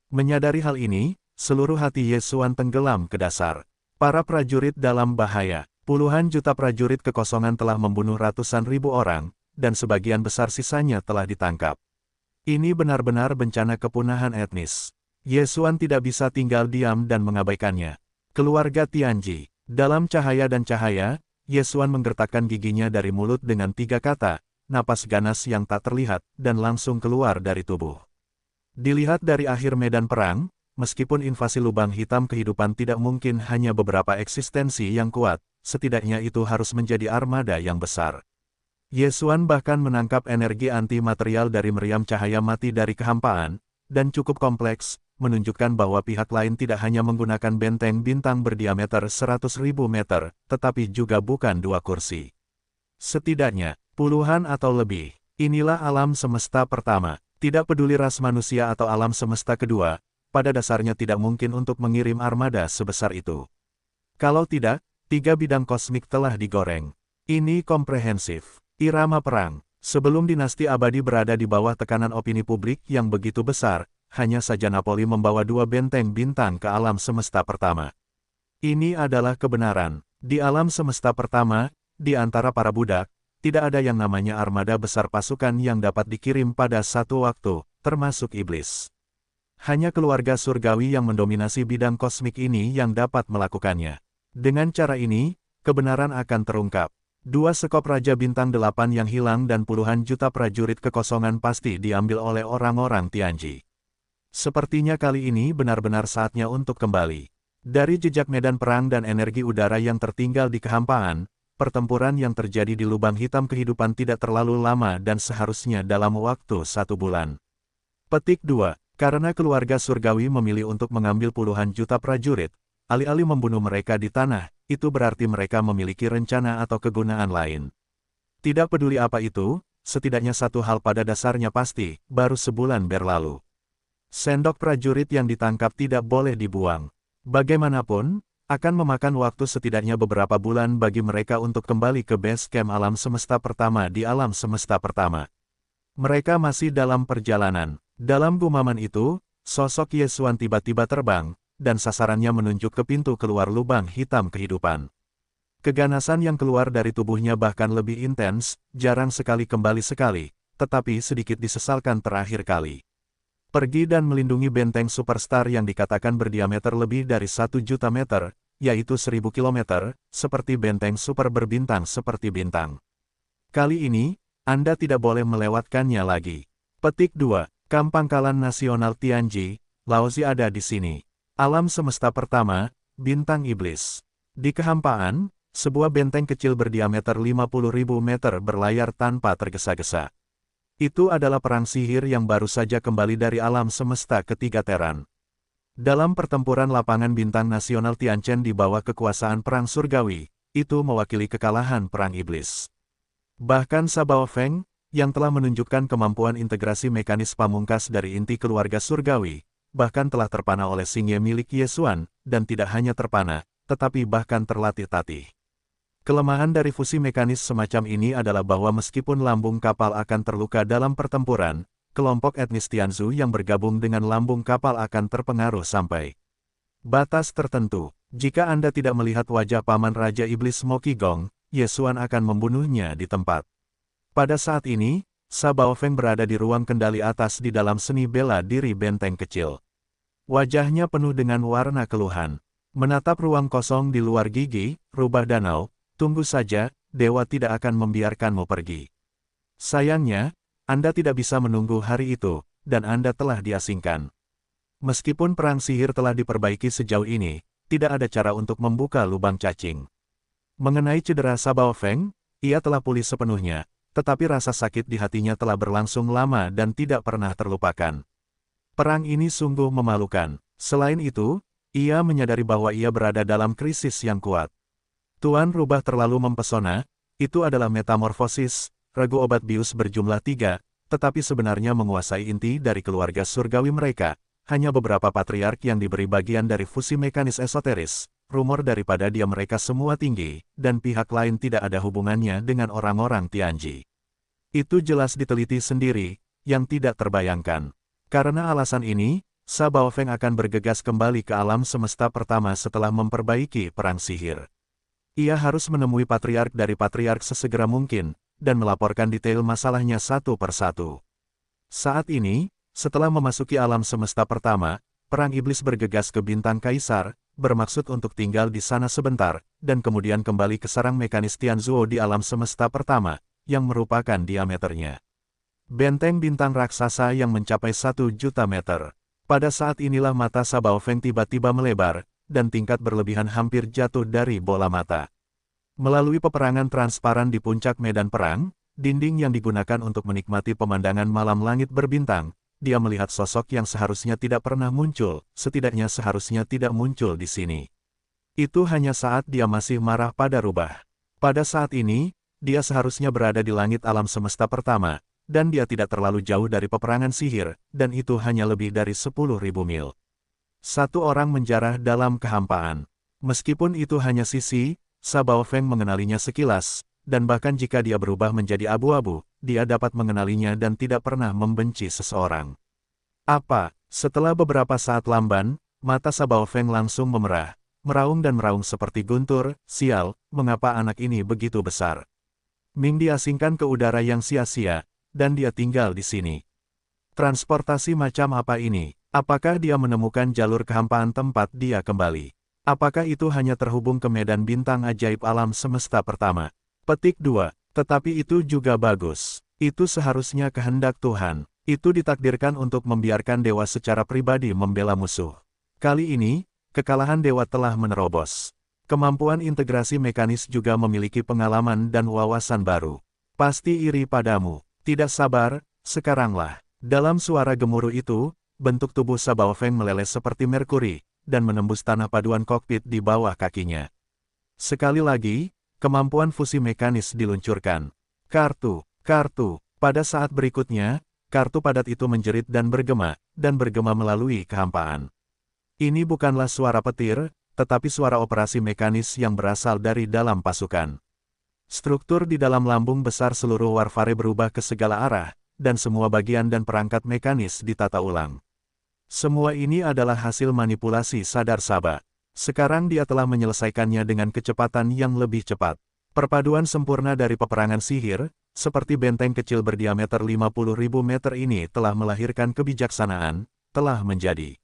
Menyadari hal ini, seluruh hati Yesuan tenggelam ke dasar. Para prajurit dalam bahaya. Puluhan juta prajurit kekosongan telah membunuh ratusan ribu orang, dan sebagian besar sisanya telah ditangkap. Ini benar-benar bencana kepunahan etnis. Yesuan tidak bisa tinggal diam dan mengabaikannya. Keluarga Tianji. Dalam cahaya dan cahaya, Yesuan menggertakkan giginya dari mulut dengan 3 kata, napas ganas yang tak terlihat, dan langsung keluar dari tubuh. Dilihat dari akhir medan perang, meskipun invasi lubang hitam kehidupan tidak mungkin hanya beberapa eksistensi yang kuat, setidaknya itu harus menjadi armada yang besar. Yesuan bahkan menangkap energi anti-material dari meriam cahaya mati dari kehampaan, dan cukup kompleks, menunjukkan bahwa pihak lain tidak hanya menggunakan benteng bintang berdiameter 100.000 meter, tetapi juga bukan 2 kursi. Setidaknya, puluhan atau lebih. Inilah alam semesta pertama. Tidak peduli ras manusia atau alam semesta kedua, pada dasarnya tidak mungkin untuk mengirim armada sebesar itu. Kalau tidak, 3 bidang kosmik telah digoreng. Ini komprehensif. Irama perang. Sebelum dinasti abadi berada di bawah tekanan opini publik yang begitu besar, hanya saja Napoli membawa 2 benteng bintang ke alam semesta pertama. Ini adalah kebenaran. Di alam semesta pertama, di antara para budak, tidak ada yang namanya armada besar pasukan yang dapat dikirim pada satu waktu, termasuk iblis. Hanya keluarga surgawi yang mendominasi bidang kosmik ini yang dapat melakukannya. Dengan cara ini, kebenaran akan terungkap. 2 sekop Raja Bintang 8 yang hilang dan puluhan juta prajurit kekosongan pasti diambil oleh orang-orang Tianji. Sepertinya kali ini benar-benar saatnya untuk kembali. Dari jejak medan perang dan energi udara yang tertinggal di kehampaan, pertempuran yang terjadi di lubang hitam kehidupan tidak terlalu lama dan seharusnya dalam waktu 1 bulan. Petik 2. Karena keluarga surgawi memilih untuk mengambil puluhan juta prajurit, alih-alih membunuh mereka di tanah, itu berarti mereka memiliki rencana atau kegunaan lain. Tidak peduli apa itu, setidaknya satu hal pada dasarnya pasti, baru sebulan berlalu. Sendok prajurit yang ditangkap tidak boleh dibuang. Bagaimanapun, akan memakan waktu setidaknya beberapa bulan bagi mereka untuk kembali ke base camp alam semesta pertama di alam semesta pertama. Mereka masih dalam perjalanan. Dalam gumaman itu, sosok Yesuan tiba-tiba terbang, dan sasarannya menunjuk ke pintu keluar lubang hitam kehidupan. Keganasan yang keluar dari tubuhnya bahkan lebih intens, jarang sekali kembali sekali, tetapi sedikit disesalkan terakhir kali. Pergi dan melindungi benteng superstar yang dikatakan berdiameter lebih dari 1 juta meter, yaitu 1000 kilometer, seperti benteng super berbintang seperti bintang. Kali ini, Anda tidak boleh melewatkannya lagi. Petik 2. Kamp Pangkalan Nasional Tianji, Laozi ada di sini. Alam semesta pertama, bintang iblis. Di kehampaan, sebuah benteng kecil berdiameter 50.000 meter berlayar tanpa tergesa-gesa. Itu adalah perang sihir yang baru saja kembali dari alam semesta ketiga Teran. Dalam pertempuran lapangan bintang nasional Tianchen di bawah kekuasaan perang surgawi, itu mewakili kekalahan perang iblis. Bahkan Sabao Feng, yang telah menunjukkan kemampuan integrasi mekanis pamungkas dari inti keluarga surgawi, bahkan telah terpana oleh Xingye milik Yesuan, dan tidak hanya terpana, tetapi bahkan terlatih-tatih. Kelemahan dari fusi mekanis semacam ini adalah bahwa meskipun lambung kapal akan terluka dalam pertempuran, kelompok etnis Tianzu yang bergabung dengan lambung kapal akan terpengaruh sampai batas tertentu. Jika Anda tidak melihat wajah paman Raja Iblis Mokigong, Yesuan akan membunuhnya di tempat. Pada saat ini, Sabao Feng berada di ruang kendali atas di dalam seni bela diri benteng kecil. Wajahnya penuh dengan warna keluhan. Menatap ruang kosong di luar gigi, rubah danau, tunggu saja, dewa tidak akan membiarkanmu pergi. Sayangnya, Anda tidak bisa menunggu hari itu, dan Anda telah diasingkan. Meskipun perang sihir telah diperbaiki sejauh ini, tidak ada cara untuk membuka lubang cacing. Mengenai cedera Sabao Feng, ia telah pulih sepenuhnya, tetapi rasa sakit di hatinya telah berlangsung lama dan tidak pernah terlupakan. Perang ini sungguh memalukan. Selain itu, ia menyadari bahwa ia berada dalam krisis yang kuat. Tuan Rubah terlalu mempesona, itu adalah metamorfosis, regu obat bius berjumlah 3, tetapi sebenarnya menguasai inti dari keluarga surgawi mereka, hanya beberapa patriark yang diberi bagian dari fusi mekanis esoteris, rumor daripada dia mereka semua tinggi, dan pihak lain tidak ada hubungannya dengan orang-orang Tianji. Itu jelas diteliti sendiri, yang tidak terbayangkan. Karena alasan ini, Sa Baofeng akan bergegas kembali ke alam semesta pertama setelah memperbaiki perang sihir. Ia harus menemui patriark dari patriark sesegera mungkin, dan melaporkan detail masalahnya satu persatu. Saat ini, setelah memasuki alam semesta pertama, perang iblis bergegas ke bintang kaisar, bermaksud untuk tinggal di sana sebentar, dan kemudian kembali ke sarang mekanis Tianzuo di alam semesta pertama, yang merupakan diameternya benteng bintang raksasa yang mencapai 1 juta meter. Pada saat inilah mata Sa Baofeng tiba-tiba melebar, dan tingkat berlebihan hampir jatuh dari bola mata. Melalui peperangan transparan di puncak medan perang, dinding yang digunakan untuk menikmati pemandangan malam langit berbintang, dia melihat sosok yang seharusnya tidak pernah muncul, setidaknya seharusnya tidak muncul di sini. Itu hanya saat dia masih marah pada Rubah. Pada saat ini, dia seharusnya berada di langit alam semesta pertama, dan dia tidak terlalu jauh dari peperangan sihir, dan itu hanya lebih dari 10.000 mil. Satu orang menjarah dalam kehampaan. Meskipun itu hanya sisi, Sa Baofeng mengenalinya sekilas, dan bahkan jika dia berubah menjadi abu-abu, dia dapat mengenalinya dan tidak pernah membenci seseorang. Apa? Setelah beberapa saat lamban, mata Sa Baofeng langsung memerah, meraung dan meraung seperti guntur. Sial, mengapa anak ini begitu besar? Ming diasingkan ke udara yang sia-sia, dan dia tinggal di sini. Transportasi macam apa ini? Apakah dia menemukan jalur kehampaan tempat dia kembali? Apakah itu hanya terhubung ke medan bintang ajaib alam semesta pertama? Petik 2. Tetapi itu juga bagus. Itu seharusnya kehendak Tuhan. Itu ditakdirkan untuk membiarkan dewa secara pribadi membela musuh. Kali ini, kekalahan dewa telah menerobos. Kemampuan integrasi mekanis juga memiliki pengalaman dan wawasan baru. Pasti iri padamu. Tidak sabar, sekaranglah. Dalam suara gemuruh itu, bentuk tubuh Sa Baofeng meleleh seperti merkuri, dan menembus tanah paduan kokpit di bawah kakinya. Sekali lagi, kemampuan fusi mekanis diluncurkan. Kartu. Pada saat berikutnya, kartu padat itu menjerit dan bergema melalui kehampaan. Ini bukanlah suara petir, tetapi suara operasi mekanis yang berasal dari dalam pasukan. Struktur di dalam lambung besar seluruh Warfare berubah ke segala arah, dan semua bagian dan perangkat mekanis ditata ulang. Semua ini adalah hasil manipulasi sadar Saba. Sekarang dia telah menyelesaikannya dengan kecepatan yang lebih cepat. Perpaduan sempurna dari peperangan sihir, seperti benteng kecil berdiameter 50.000 meter ini telah melahirkan kebijaksanaan, telah menjadi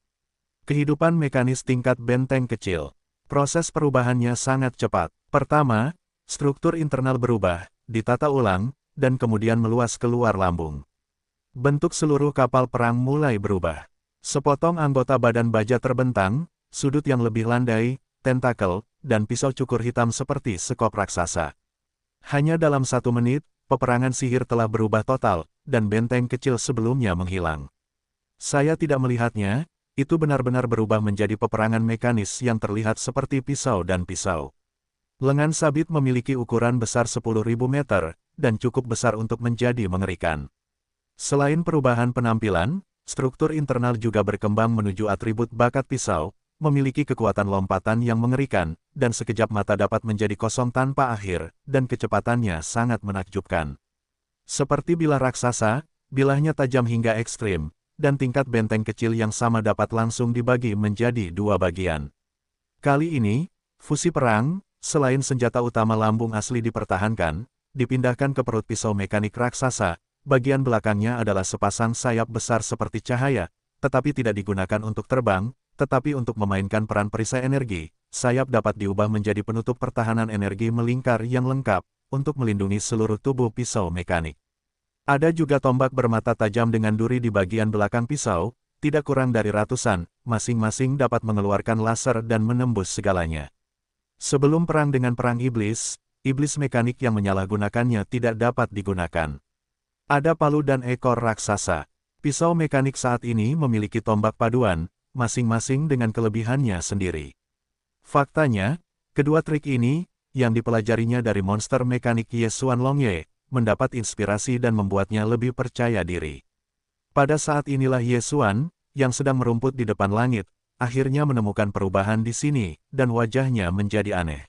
kehidupan mekanis tingkat benteng kecil. Proses perubahannya sangat cepat. Pertama, struktur internal berubah, ditata ulang, dan kemudian meluas keluar lambung. Bentuk seluruh kapal perang mulai berubah. Sepotong anggota badan baja terbentang, sudut yang lebih landai, tentakel, dan pisau cukur hitam seperti sekop raksasa. Hanya dalam 1 menit, peperangan sihir telah berubah total, dan benteng kecil sebelumnya menghilang. Saya tidak melihatnya, itu benar-benar berubah menjadi peperangan mekanis yang terlihat seperti pisau dan pisau. Lengan sabit memiliki ukuran besar 10.000 meter, dan cukup besar untuk menjadi mengerikan. Selain perubahan penampilan, struktur internal juga berkembang menuju atribut bakat pisau, memiliki kekuatan lompatan yang mengerikan, dan sekejap mata dapat menjadi kosong tanpa akhir, dan kecepatannya sangat menakjubkan. Seperti bilah raksasa, bilahnya tajam hingga ekstrim, dan tingkat benteng kecil yang sama dapat langsung dibagi menjadi 2 bagian. Kali ini, fusi perang, selain senjata utama lambung asli dipertahankan, dipindahkan ke perut pisau mekanik raksasa. Bagian belakangnya adalah sepasang sayap besar seperti cahaya, tetapi tidak digunakan untuk terbang, tetapi untuk memainkan peran perisai energi. Sayap dapat diubah menjadi penutup pertahanan energi melingkar yang lengkap, untuk melindungi seluruh tubuh pisau mekanik. Ada juga tombak bermata tajam dengan duri di bagian belakang pisau, tidak kurang dari ratusan, masing-masing dapat mengeluarkan laser dan menembus segalanya. Sebelum perang dengan perang iblis mekanik yang menyalahgunakannya tidak dapat digunakan. Ada palu dan ekor raksasa. Pisau mekanik saat ini memiliki tombak paduan, masing-masing dengan kelebihannya sendiri. Faktanya, kedua trik ini, yang dipelajarinya dari monster mekanik Ye Xuan Longye, mendapat inspirasi dan membuatnya lebih percaya diri. Pada saat inilah Ye Xuan, yang sedang merumput di depan langit, akhirnya menemukan perubahan di sini, dan wajahnya menjadi aneh.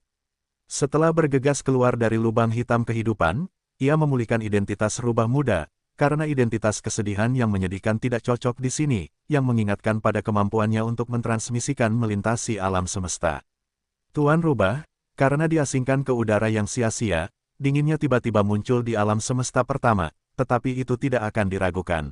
Setelah bergegas keluar dari lubang hitam kehidupan, ia memulihkan identitas rubah muda, karena identitas kesedihan yang menyedihkan tidak cocok di sini, yang mengingatkan pada kemampuannya untuk mentransmisikan melintasi alam semesta. Tuan Rubah, karena diasingkan ke udara yang sia-sia, dinginnya tiba-tiba muncul di alam semesta pertama, tetapi itu tidak akan diragukan.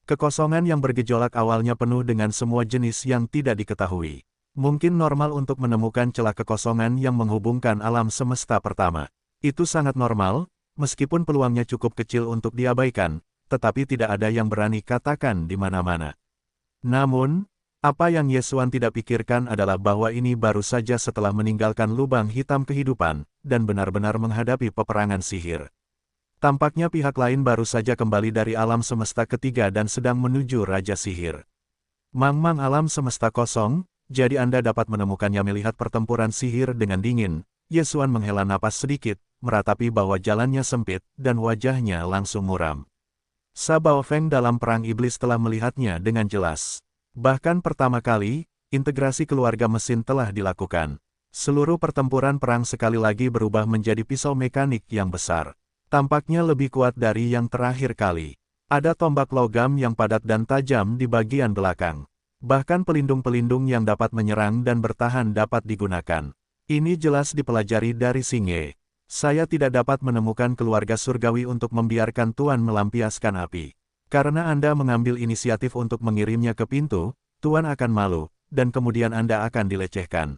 Kekosongan yang bergejolak awalnya penuh dengan semua jenis yang tidak diketahui. Mungkin normal untuk menemukan celah kekosongan yang menghubungkan alam semesta pertama. Itu sangat normal, meskipun peluangnya cukup kecil untuk diabaikan, tetapi tidak ada yang berani katakan di mana-mana. Namun, apa yang Ye Xuan tidak pikirkan adalah bahwa ini baru saja setelah meninggalkan lubang hitam kehidupan, dan benar-benar menghadapi peperangan sihir. Tampaknya pihak lain baru saja kembali dari alam semesta ketiga dan sedang menuju Raja Sihir. Mang-mang alam semesta kosong, jadi Anda dapat menemukannya melihat pertempuran sihir dengan dingin. Ye Xuan menghela napas sedikit, meratapi bahwa jalannya sempit, dan wajahnya langsung muram. Sa Baofeng dalam perang iblis telah melihatnya dengan jelas. Bahkan pertama kali, integrasi keluarga mesin telah dilakukan. Seluruh pertempuran perang sekali lagi berubah menjadi pisau mekanik yang besar. Tampaknya lebih kuat dari yang terakhir kali. Ada tombak logam yang padat dan tajam di bagian belakang. Bahkan pelindung-pelindung yang dapat menyerang dan bertahan dapat digunakan. Ini jelas dipelajari dari Xingye. Saya tidak dapat menemukan keluarga surgawi untuk membiarkan Tuan melampiaskan api. Karena Anda mengambil inisiatif untuk mengirimnya ke pintu, Tuan akan malu, dan kemudian Anda akan dilecehkan.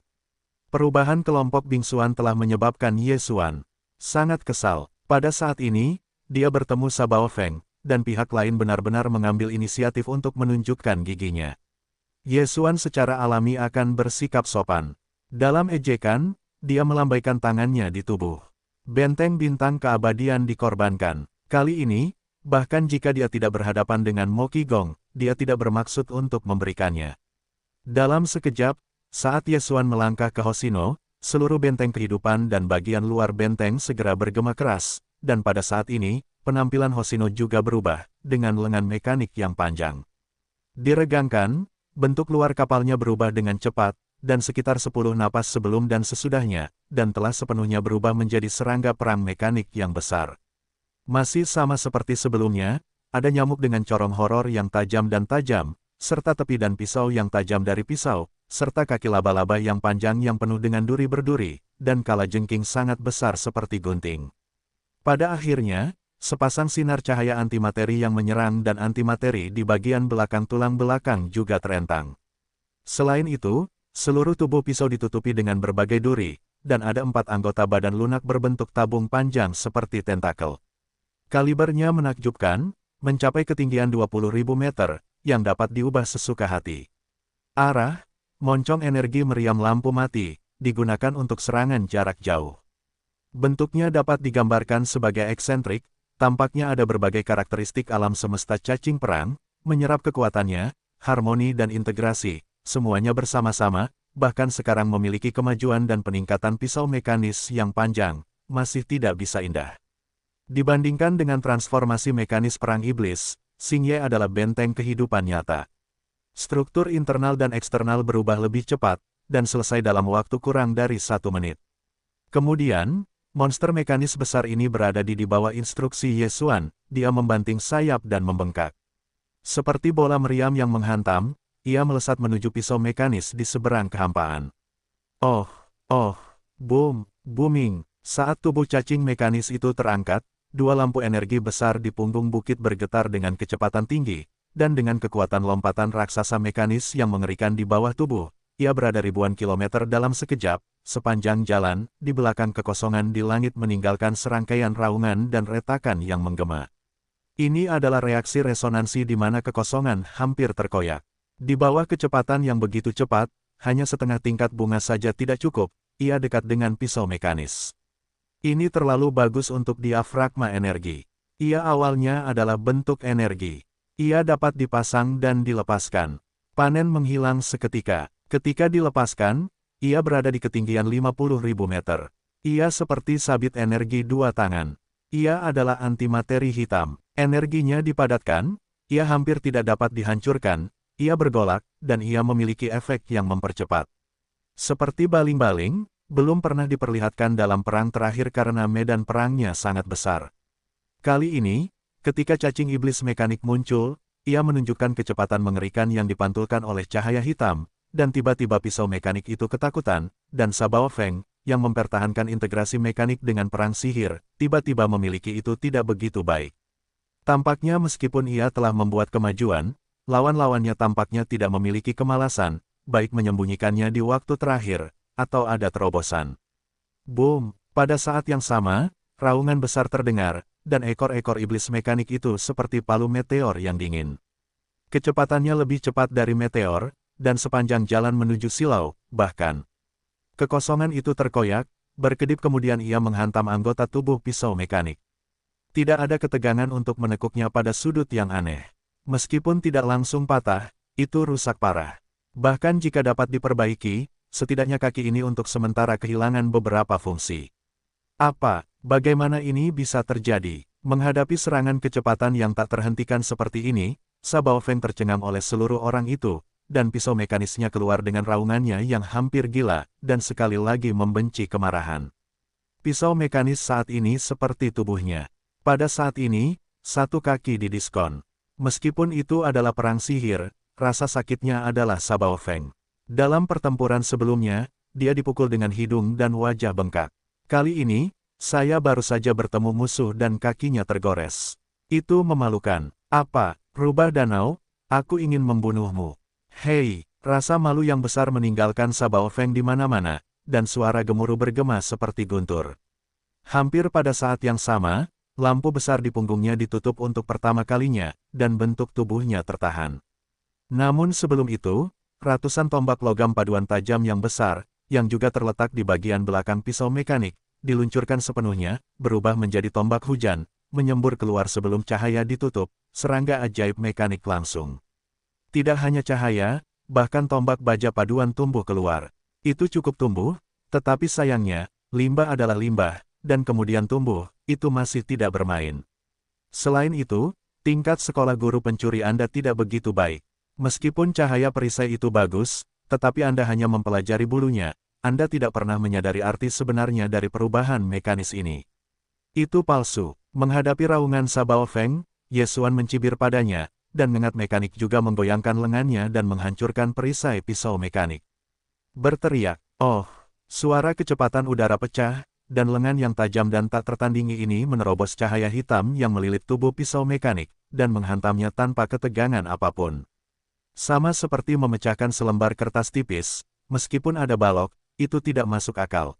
Perubahan kelompok bingsuan telah menyebabkan Ye Xuan sangat kesal. Pada saat ini, dia bertemu Sa Baofeng, dan pihak lain benar-benar mengambil inisiatif untuk menunjukkan giginya. Ye Xuan secara alami akan bersikap sopan. Dalam ejekan, dia melambaikan tangannya di tubuh. Benteng bintang keabadian dikorbankan. Kali ini, bahkan jika dia tidak berhadapan dengan Mo Qigong, dia tidak bermaksud untuk memberikannya. Dalam sekejap, saat Ye Xuan melangkah ke Hoshino, seluruh benteng kehidupan dan bagian luar benteng segera bergema keras, dan pada saat ini, penampilan Hoshino juga berubah, dengan lengan mekanik yang panjang. Diregangkan, bentuk luar kapalnya berubah dengan cepat, dan sekitar 10 napas sebelum dan sesudahnya, dan telah sepenuhnya berubah menjadi serangga perang mekanik yang besar. Masih sama seperti sebelumnya, ada nyamuk dengan corong horor yang tajam dan tajam, serta tepi dan pisau yang tajam dari pisau, serta kaki laba-laba yang panjang yang penuh dengan duri berduri, dan kalajengking sangat besar seperti gunting. Pada akhirnya, sepasang sinar cahaya antimateri yang menyerang dan antimateri di bagian belakang tulang belakang juga terentang. Selain itu, seluruh tubuh pisau ditutupi dengan berbagai duri, dan ada 4 anggota badan lunak berbentuk tabung panjang seperti tentakel. Kalibernya menakjubkan, mencapai ketinggian 20.000 meter, yang dapat diubah sesuka hati. Arah, moncong energi meriam lampu mati, digunakan untuk serangan jarak jauh. Bentuknya dapat digambarkan sebagai eksentrik, tampaknya ada berbagai karakteristik alam semesta cacing perang, menyerap kekuatannya, harmoni dan integrasi, semuanya bersama-sama, bahkan sekarang memiliki kemajuan dan peningkatan pisau mekanis yang panjang, masih tidak bisa indah. Dibandingkan dengan transformasi mekanis perang iblis, Xingye adalah benteng kehidupan nyata. Struktur internal dan eksternal berubah lebih cepat, dan selesai dalam waktu kurang dari 1 menit. Kemudian, monster mekanis besar ini berada di bawah instruksi Ye Xuan, dia membanting sayap dan membengkak. Seperti bola meriam yang menghantam, ia melesat menuju pisau mekanis di seberang kehampaan. Booming. Saat tubuh cacing mekanis itu terangkat, 2 lampu energi besar di punggung bukit bergetar dengan kecepatan tinggi, dan dengan kekuatan lompatan raksasa mekanis yang mengerikan di bawah tubuh, ia berada ribuan kilometer dalam sekejap, sepanjang jalan, di belakang kekosongan di langit meninggalkan serangkaian raungan dan retakan yang menggema. Ini adalah reaksi resonansi di mana kekosongan hampir terkoyak. Di bawah kecepatan yang begitu cepat, hanya setengah tingkat bunga saja tidak cukup, ia dekat dengan pisau mekanis. Ini terlalu bagus untuk diafragma energi. Ia awalnya adalah bentuk energi. Ia dapat dipasang dan dilepaskan. Panen menghilang seketika. Ketika dilepaskan, ia berada di ketinggian 50.000 meter. Ia seperti sabit energi dua tangan. Ia adalah antimateri hitam. Energinya dipadatkan, ia hampir tidak dapat dihancurkan, ia bergolak, dan ia memiliki efek yang mempercepat. Seperti baling-baling, belum pernah diperlihatkan dalam perang terakhir karena medan perangnya sangat besar. Kali ini, ketika cacing iblis mekanik muncul, ia menunjukkan kecepatan mengerikan yang dipantulkan oleh cahaya hitam, dan tiba-tiba pisau mekanik itu ketakutan, dan Sabao Feng, yang mempertahankan integrasi mekanik dengan perang sihir, tiba-tiba memiliki itu tidak begitu baik. Tampaknya meskipun ia telah membuat kemajuan, lawan-lawannya tampaknya tidak memiliki kemalasan, baik menyembunyikannya di waktu terakhir, atau ada terobosan. Boom! Pada saat yang sama, raungan besar terdengar, dan ekor-ekor iblis mekanik itu seperti palu meteor yang dingin. Kecepatannya lebih cepat dari meteor, dan sepanjang jalan menuju silau, bahkan. Kekosongan itu terkoyak, berkedip kemudian ia menghantam anggota tubuh pisau mekanik. Tidak ada ketegangan untuk menekuknya pada sudut yang aneh. Meskipun tidak langsung patah, itu rusak parah. Bahkan jika dapat diperbaiki, setidaknya kaki ini untuk sementara kehilangan beberapa fungsi. Bagaimana ini bisa terjadi? Menghadapi serangan kecepatan yang tak terhentikan seperti ini, Sabao Feng tercengang oleh seluruh orang itu, dan pisau mekanisnya keluar dengan raungannya yang hampir gila, dan sekali lagi membenci kemarahan. Pisau mekanis saat ini seperti tubuhnya. Pada saat ini, satu kaki didiskon. Meskipun itu adalah perang sihir, rasa sakitnya adalah Sabao Feng. Dalam pertempuran sebelumnya, dia dipukul dengan hidung dan wajah bengkak. Kali ini, saya baru saja bertemu musuh dan kakinya tergores. Itu memalukan. Rubah danau? Aku ingin membunuhmu. Hei, rasa malu yang besar meninggalkan Sabao Feng di mana-mana, dan suara gemuruh bergema seperti guntur. Hampir pada saat yang sama, lampu besar di punggungnya ditutup untuk pertama kalinya, dan bentuk tubuhnya tertahan. Namun sebelum itu, ratusan tombak logam paduan tajam yang besar, yang juga terletak di bagian belakang pisau mekanik, diluncurkan sepenuhnya, berubah menjadi tombak hujan, menyembur keluar sebelum cahaya ditutup, serangga ajaib mekanik langsung. Tidak hanya cahaya, bahkan tombak baja paduan tumbuh keluar. Itu cukup tumbuh, tetapi sayangnya, limbah adalah limbah, dan kemudian tumbuh, itu masih tidak bermain. Selain itu, tingkat sekolah guru pencuri Anda tidak begitu baik. Meskipun cahaya perisai itu bagus, tetapi Anda hanya mempelajari bulunya, Anda tidak pernah menyadari arti sebenarnya dari perubahan mekanis ini. Itu palsu. Menghadapi raungan Sabao Feng, Ye Xuan mencibir padanya, dan ngengat mekanik juga menggoyangkan lengannya dan menghancurkan perisai pisau mekanik. Berteriak, "Oh!" Suara kecepatan udara pecah, dan lengan yang tajam dan tak tertandingi ini menerobos cahaya hitam yang melilit tubuh pisau mekanik, dan menghantamnya tanpa ketegangan apapun. Sama seperti memecahkan selembar kertas tipis, meskipun ada balok, itu tidak masuk akal.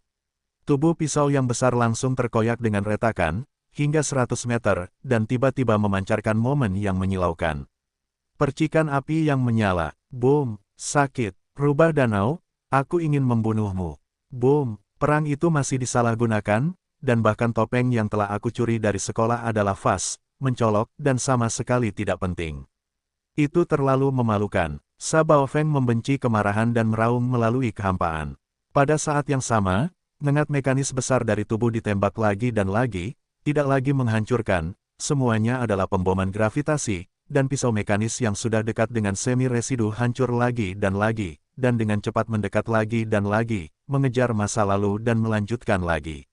Tubuh pisau yang besar langsung terkoyak dengan retakan, hingga 100 meter, dan tiba-tiba memancarkan momen yang menyilaukan. Percikan api yang menyala. Boom! Sakit. Rubah danau, aku ingin membunuhmu. Boom! Perang itu masih disalahgunakan, dan bahkan topeng yang telah aku curi dari sekolah adalah vas, mencolok, dan sama sekali tidak penting. Itu terlalu memalukan. Sabao Feng membenci kemarahan dan meraung melalui kehampaan. Pada saat yang sama, ngengat mekanis besar dari tubuh ditembak lagi dan lagi, tidak lagi menghancurkan, semuanya adalah pemboman gravitasi, dan pisau mekanis yang sudah dekat dengan semi-residu hancur lagi, dan dengan cepat mendekat lagi dan lagi, mengejar masa lalu dan melanjutkan lagi.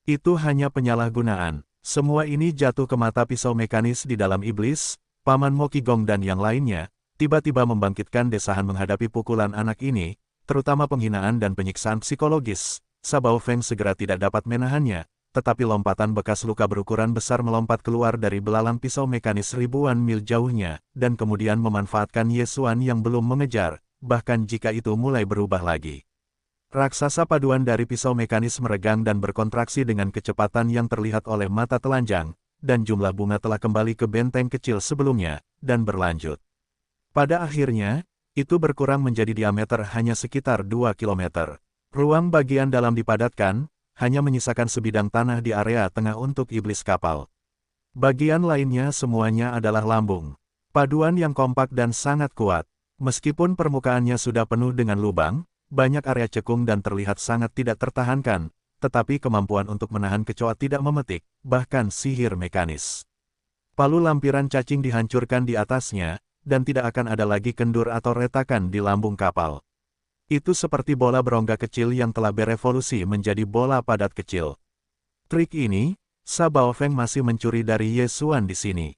Itu hanya penyalahgunaan. Semua ini jatuh ke mata pisau mekanis di dalam iblis, Paman Mokigong dan yang lainnya, tiba-tiba membangkitkan desahan menghadapi pukulan anak ini, terutama penghinaan dan penyiksaan psikologis. Sabao Feng segera tidak dapat menahannya, tetapi lompatan bekas luka berukuran besar melompat keluar dari belalang pisau mekanis ribuan mil jauhnya, dan kemudian memanfaatkan Ye Xuan yang belum mengejar, bahkan jika itu mulai berubah lagi. Raksasa paduan dari pisau mekanis meregang dan berkontraksi dengan kecepatan yang terlihat oleh mata telanjang, dan jumlah bunga telah kembali ke benteng kecil sebelumnya, dan berlanjut. Pada akhirnya, itu berkurang menjadi diameter hanya sekitar 2 km. Ruang bagian dalam dipadatkan, hanya menyisakan sebidang tanah di area tengah untuk iblis kapal. Bagian lainnya semuanya adalah lambung. Paduan yang kompak dan sangat kuat. Meskipun permukaannya sudah penuh dengan lubang, banyak area cekung dan terlihat sangat tidak tertahankan, tetapi kemampuan untuk menahan kecoa tidak memetik, bahkan sihir mekanis. Palu lampiran cacing dihancurkan di atasnya, dan tidak akan ada lagi kendur atau retakan di lambung kapal. Itu seperti bola berongga kecil yang telah berevolusi menjadi bola padat kecil. Trik ini, Sa Baofeng masih mencuri dari Ye Xuan di sini.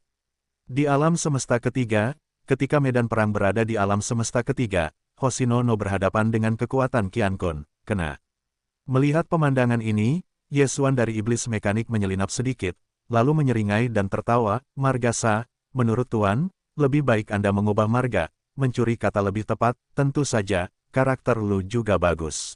Di alam semesta ketiga, ketika medan perang berada di alam semesta ketiga, Hoshino no berhadapan dengan kekuatan Qiankun, kena. Melihat pemandangan ini, Ye Xuan dari iblis mekanik menyelinap sedikit, lalu menyeringai dan tertawa, "Margasa, menurut Tuan, lebih baik Anda mengubah marga, mencuri kata lebih tepat, tentu saja, karakter lu juga bagus.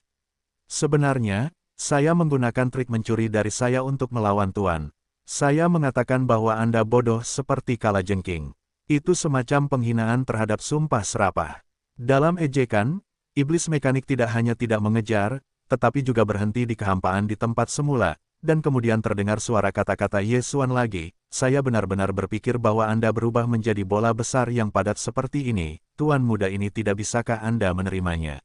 Sebenarnya, saya menggunakan trik mencuri dari saya untuk melawan Tuan. Saya mengatakan bahwa Anda bodoh seperti kalajengking. Itu semacam penghinaan terhadap sumpah serapah." Dalam ejekan, iblis mekanik tidak hanya tidak mengejar, tetapi juga berhenti di kehampaan di tempat semula, dan kemudian terdengar suara kata-kata Ye Xuan lagi, "Saya benar-benar berpikir bahwa Anda berubah menjadi bola besar yang padat seperti ini, Tuan muda ini tidak bisakah Anda menerimanya?"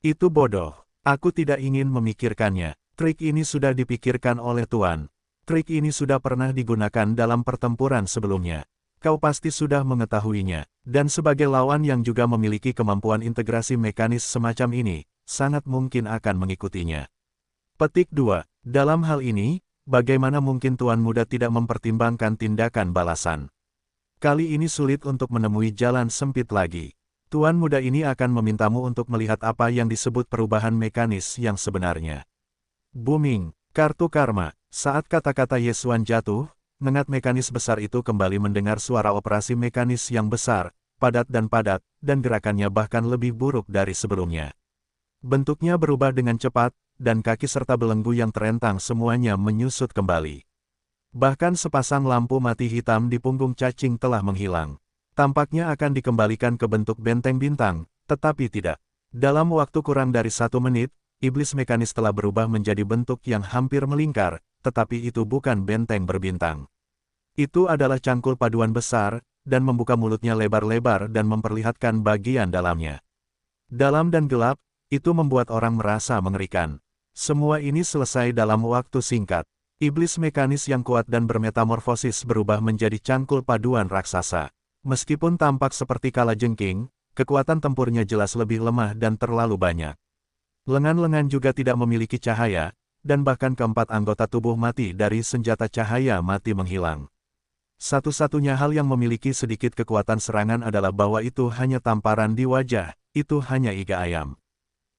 "Itu bodoh. Aku tidak ingin memikirkannya. Trik ini sudah dipikirkan oleh Tuan. Trik ini sudah pernah digunakan dalam pertempuran sebelumnya. Kau pasti sudah mengetahuinya, dan sebagai lawan yang juga memiliki kemampuan integrasi mekanis semacam ini, sangat mungkin akan mengikutinya." Petik 2. Dalam hal ini, bagaimana mungkin Tuan Muda tidak mempertimbangkan tindakan balasan? Kali ini sulit untuk menemui jalan sempit lagi. Tuan Muda ini akan memintamu untuk melihat apa yang disebut perubahan mekanis yang sebenarnya. Booming, kartu karma. Saat kata-kata Ye Xuan jatuh, nengat mekanis besar itu kembali mendengar suara operasi mekanis yang besar, padat, dan gerakannya bahkan lebih buruk dari sebelumnya. Bentuknya berubah dengan cepat, dan kaki serta belenggu yang terentang semuanya menyusut kembali. Bahkan sepasang lampu mati hitam di punggung cacing telah menghilang. Tampaknya akan dikembalikan ke bentuk benteng bintang, tetapi tidak. Dalam waktu kurang dari 1 menit, iblis mekanis telah berubah menjadi bentuk yang hampir melingkar, tetapi itu bukan benteng berbintang. Itu adalah cangkul paduan besar, dan membuka mulutnya lebar-lebar dan memperlihatkan bagian dalamnya. Dalam dan gelap, itu membuat orang merasa mengerikan. Semua ini selesai dalam waktu singkat. Iblis mekanis yang kuat dan bermetamorfosis berubah menjadi cangkul paduan raksasa. Meskipun tampak seperti kalajengking, kekuatan tempurnya jelas lebih lemah dan terlalu banyak. Lengan-lengan juga tidak memiliki cahaya, dan bahkan keempat anggota tubuh mati dari senjata cahaya mati menghilang. Satu-satunya hal yang memiliki sedikit kekuatan serangan adalah bahwa itu hanya tamparan di wajah, itu hanya iga ayam.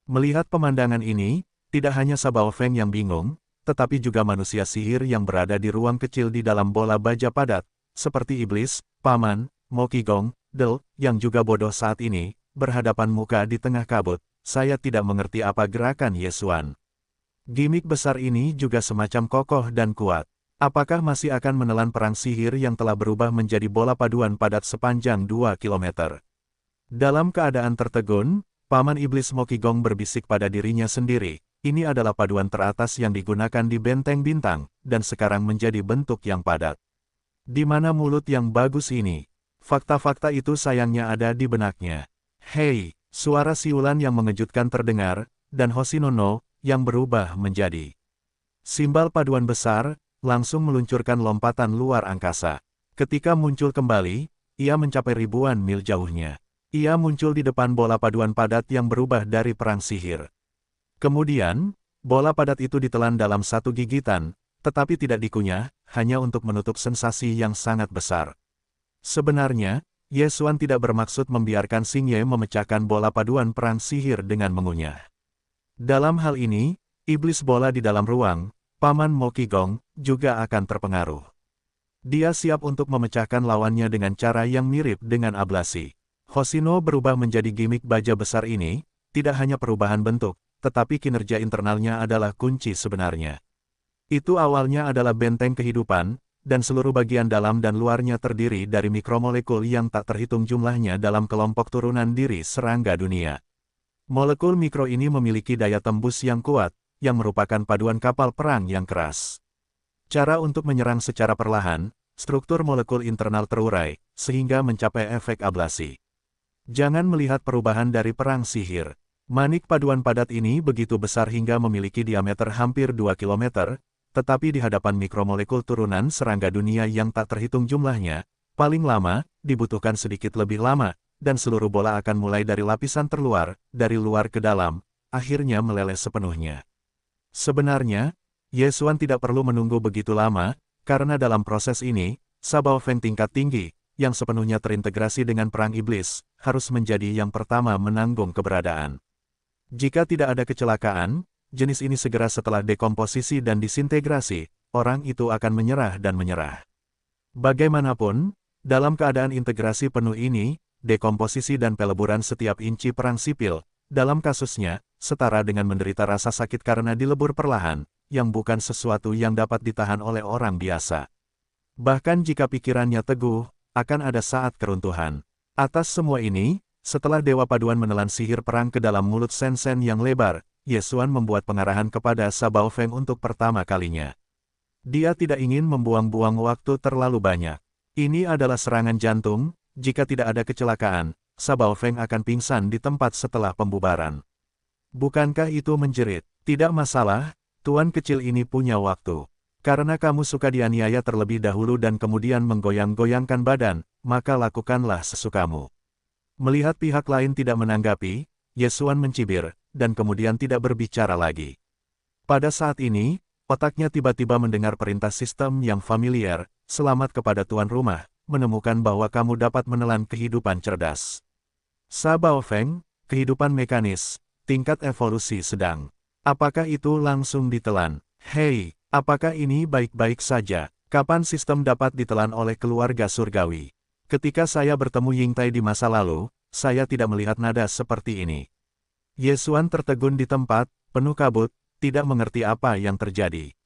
Melihat pemandangan ini, tidak hanya Sa Baofeng yang bingung, tetapi juga manusia sihir yang berada di ruang kecil di dalam bola baja padat, seperti iblis, Paman, Mo Qigong, Del, yang juga bodoh saat ini, berhadapan muka di tengah kabut. Saya tidak mengerti apa gerakan Ye Xuan. Gimik besar ini juga semacam kokoh dan kuat. Apakah masih akan menelan perang sihir yang telah berubah menjadi bola paduan padat sepanjang 2 kilometer? Dalam keadaan tertegun, Paman Iblis Mo Qigong berbisik pada dirinya sendiri, ini adalah paduan teratas yang digunakan di benteng bintang, dan sekarang menjadi bentuk yang padat. Di mana mulut yang bagus ini? Fakta-fakta itu sayangnya ada di benaknya. "Hei!" Suara siulan yang mengejutkan terdengar, dan Hoshino no, yang berubah menjadi simbal paduan besar, langsung meluncurkan lompatan luar angkasa. Ketika muncul kembali, ia mencapai ribuan mil jauhnya. Ia muncul di depan bola paduan padat yang berubah dari perang sihir. Kemudian, bola padat itu ditelan dalam satu gigitan, tetapi tidak dikunyah, hanya untuk menutup sensasi yang sangat besar. Sebenarnya, Ye Xuan tidak bermaksud membiarkan Xing Ye memecahkan bola paduan perang sihir dengan mengunyah. Dalam hal ini, iblis bola di dalam ruang, Paman Mo Qigong, juga akan terpengaruh. Dia siap untuk memecahkan lawannya dengan cara yang mirip dengan ablasi. Hoshino berubah menjadi gimik baja besar ini, tidak hanya perubahan bentuk, tetapi kinerja internalnya adalah kunci sebenarnya. Itu awalnya adalah benteng kehidupan, dan seluruh bagian dalam dan luarnya terdiri dari mikromolekul yang tak terhitung jumlahnya dalam kelompok turunan diri serangga dunia. Molekul mikro ini memiliki daya tembus yang kuat, yang merupakan paduan kapal perang yang keras. Cara untuk menyerang secara perlahan, struktur molekul internal terurai, sehingga mencapai efek ablasi. Jangan melihat perubahan dari perang sihir. Manik paduan padat ini begitu besar hingga memiliki diameter hampir 2 km, tetapi di hadapan mikromolekul turunan serangga dunia yang tak terhitung jumlahnya, paling lama, dibutuhkan sedikit lebih lama, dan seluruh bola akan mulai dari lapisan terluar, dari luar ke dalam, akhirnya meleleh sepenuhnya. Sebenarnya, Yesuan tidak perlu menunggu begitu lama, karena dalam proses ini, Sabao Feng tingkat tinggi, yang sepenuhnya terintegrasi dengan perang iblis, harus menjadi yang pertama menanggung keberadaan. Jika tidak ada kecelakaan, jenis ini segera setelah dekomposisi dan disintegrasi, orang itu akan menyerah dan menyerah. Bagaimanapun, dalam keadaan integrasi penuh ini, dekomposisi dan peleburan setiap inci perang sipil, dalam kasusnya, setara dengan menderita rasa sakit karena dilebur perlahan, yang bukan sesuatu yang dapat ditahan oleh orang biasa. Bahkan jika pikirannya teguh, akan ada saat keruntuhan. Atas semua ini, setelah Dewa Paduan menelan sihir perang ke dalam mulut Sen-Sen yang lebar, Yesuan membuat pengarahan kepada Sabao Feng untuk pertama kalinya. Dia tidak ingin membuang-buang waktu terlalu banyak. Ini adalah serangan jantung, jika tidak ada kecelakaan, Sabao Feng akan pingsan di tempat setelah pembubaran. Bukankah itu menjerit? Tidak masalah, tuan kecil ini punya waktu. Karena kamu suka dianiaya terlebih dahulu dan kemudian menggoyang-goyangkan badan, maka lakukanlah sesukamu. Melihat pihak lain tidak menanggapi, Yesuan mencibir, dan kemudian tidak berbicara lagi. Pada saat ini, otaknya tiba-tiba mendengar perintah sistem yang familiar, selamat kepada tuan rumah, menemukan bahwa kamu dapat menelan kehidupan cerdas. Sabao Feng, kehidupan mekanis, tingkat evolusi sedang. Apakah itu langsung ditelan? Hei, apakah ini baik-baik saja? Kapan sistem dapat ditelan oleh keluarga surgawi? Ketika saya bertemu Yingtai di masa lalu, saya tidak melihat nada seperti ini. Yesuan tertegun di tempat, penuh kabut, tidak mengerti apa yang terjadi.